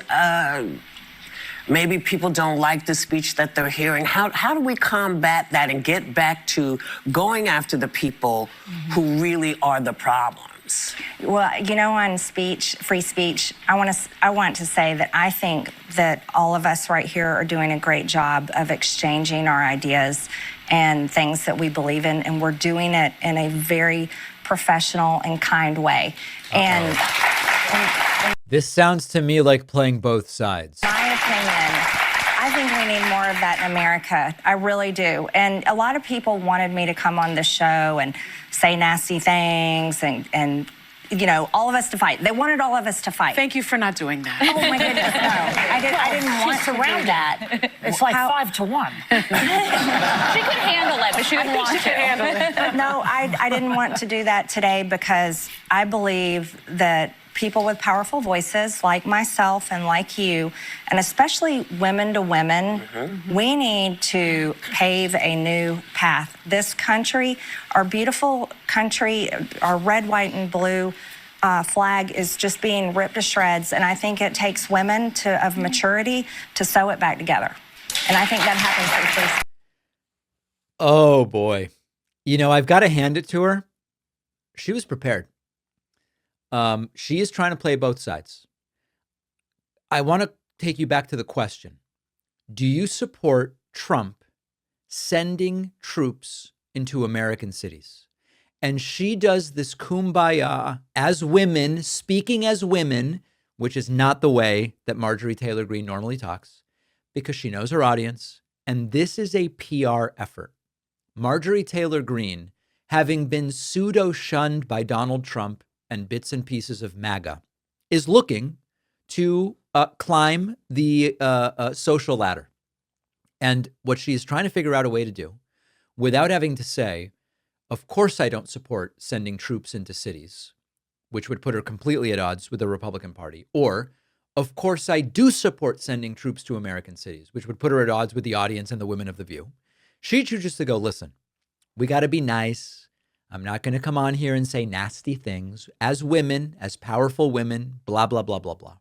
maybe people don't like the speech that they're hearing? How do we combat that and get back to going after the people who really are the problems? Well, on free speech, I want to say that I think that all of us right here are doing a great job of exchanging our ideas and things that we believe in, and we're doing it in a very professional and kind way. And this sounds to me like playing both sides. My opinion, I think we need more of that in America. I really do. And a lot of people wanted me to come on the show and say nasty things and all of us to fight. They wanted all of us to fight. Thank you for not doing that. Oh my goodness, no. I didn't want to do that. It's like 5 to 1. She could handle it, but she didn't want to. No, I didn't want to do that today because I believe that people with powerful voices like myself and like you, and especially women to women, we need to pave a new path. This country, our beautiful country, our red, white, and blue flag is just being ripped to shreds, and I think it takes women of maturity to sew it back together. And I think that happens through free. Oh, boy. I've got to hand it to her. She was prepared. She is trying to play both sides. I want to take you back to the question. Do you support Trump sending troops into American cities? And she does this kumbaya as women, speaking as women, which is not the way that Marjorie Taylor Greene normally talks, because she knows her audience. And this is a PR effort. Marjorie Taylor Greene, having been pseudo-shunned by Donald Trump and bits and pieces of MAGA, is looking to climb the social ladder. And what she is trying to figure out a way to do, without having to say, of course I don't support sending troops into cities, which would put her completely at odds with the Republican Party, or, of course I do support sending troops to American cities, which would put her at odds with the audience and the women of The View. She chooses to go, listen, we got to be nice. I'm not going to come on here and say nasty things as women, as powerful women, blah, blah, blah, blah, blah.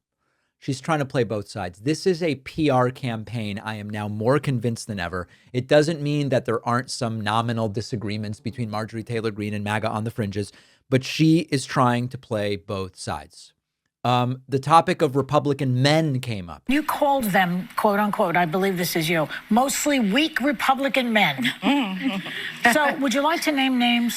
She's trying to play both sides. This is a PR campaign. I am now more convinced than ever. It doesn't mean that there aren't some nominal disagreements between Marjorie Taylor Greene and MAGA on the fringes, but she is trying to play both sides. The topic of Republican men came up. You called them, quote unquote, I believe this is you, mostly weak Republican men. So would you like to name names?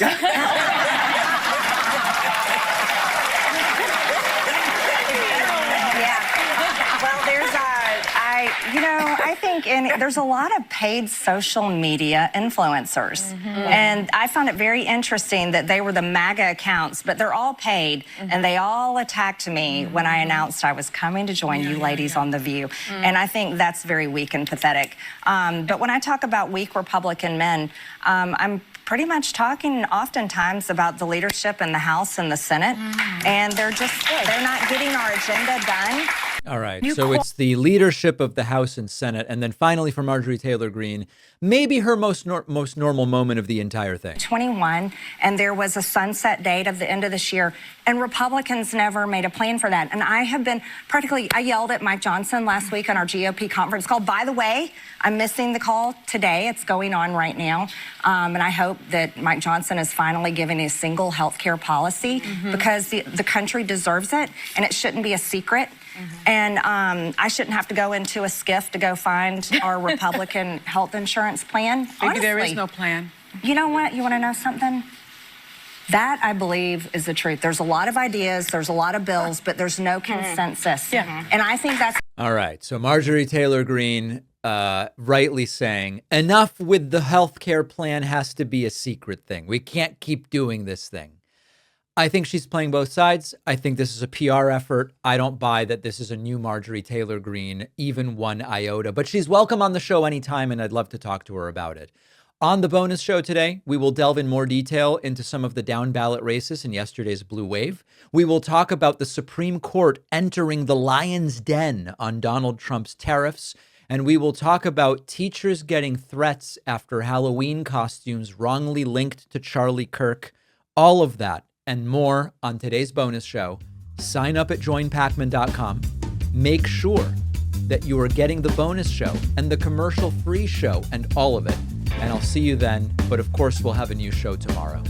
I think understanding there's a lot of paid social media influencers. And I found it very interesting that they were the MAGA accounts, but they're all paid, and they all attacked me when I announced I was coming to join you ladies on The View. And I think that's very weak and pathetic. But when I talk about weak Republican men, I'm pretty much talking oftentimes about the leadership in the House and the Senate, and they're not getting our agenda done. All right, so it's the leadership of the House and Senate, and then finally for Marjorie Taylor Greene, maybe her most normal moment of the entire thing. 21, and there was a sunset date of the end of this year, and Republicans never made a plan for that. And I have been I yelled at Mike Johnson last week on our GOP conference call. By the way, I'm missing the call today. It's going on right now. And I hope that Mike Johnson is finally giving a single health care policy because the country deserves it, and it shouldn't be a secret. And I shouldn't have to go into a skiff to go find our Republican health insurance plan. Maybe there is no plan. You know what? You want to know something? That, I believe, is the truth. There's a lot of ideas, there's a lot of bills, but there's no consensus. And I think that's... All right, so Marjorie Taylor Greene rightly saying, enough with the health care plan has to be a secret thing. We can't keep doing this thing. I think she's playing both sides. I think this is a PR effort. I don't buy that this is a new Marjorie Taylor Greene, even one iota. But she's welcome on the show anytime, and I'd love to talk to her about it. On the bonus show today, we will delve in more detail into some of the down ballot races in yesterday's blue wave. We will talk about the Supreme Court entering the lion's den on Donald Trump's tariffs. And we will talk about teachers getting threats after Halloween costumes wrongly linked to Charlie Kirk. All of that and more on today's bonus show. Sign up at joinpakman.com. Make sure that you are getting the bonus show and the commercial-free show and all of it. And I'll see you then. But of course, we'll have a new show tomorrow.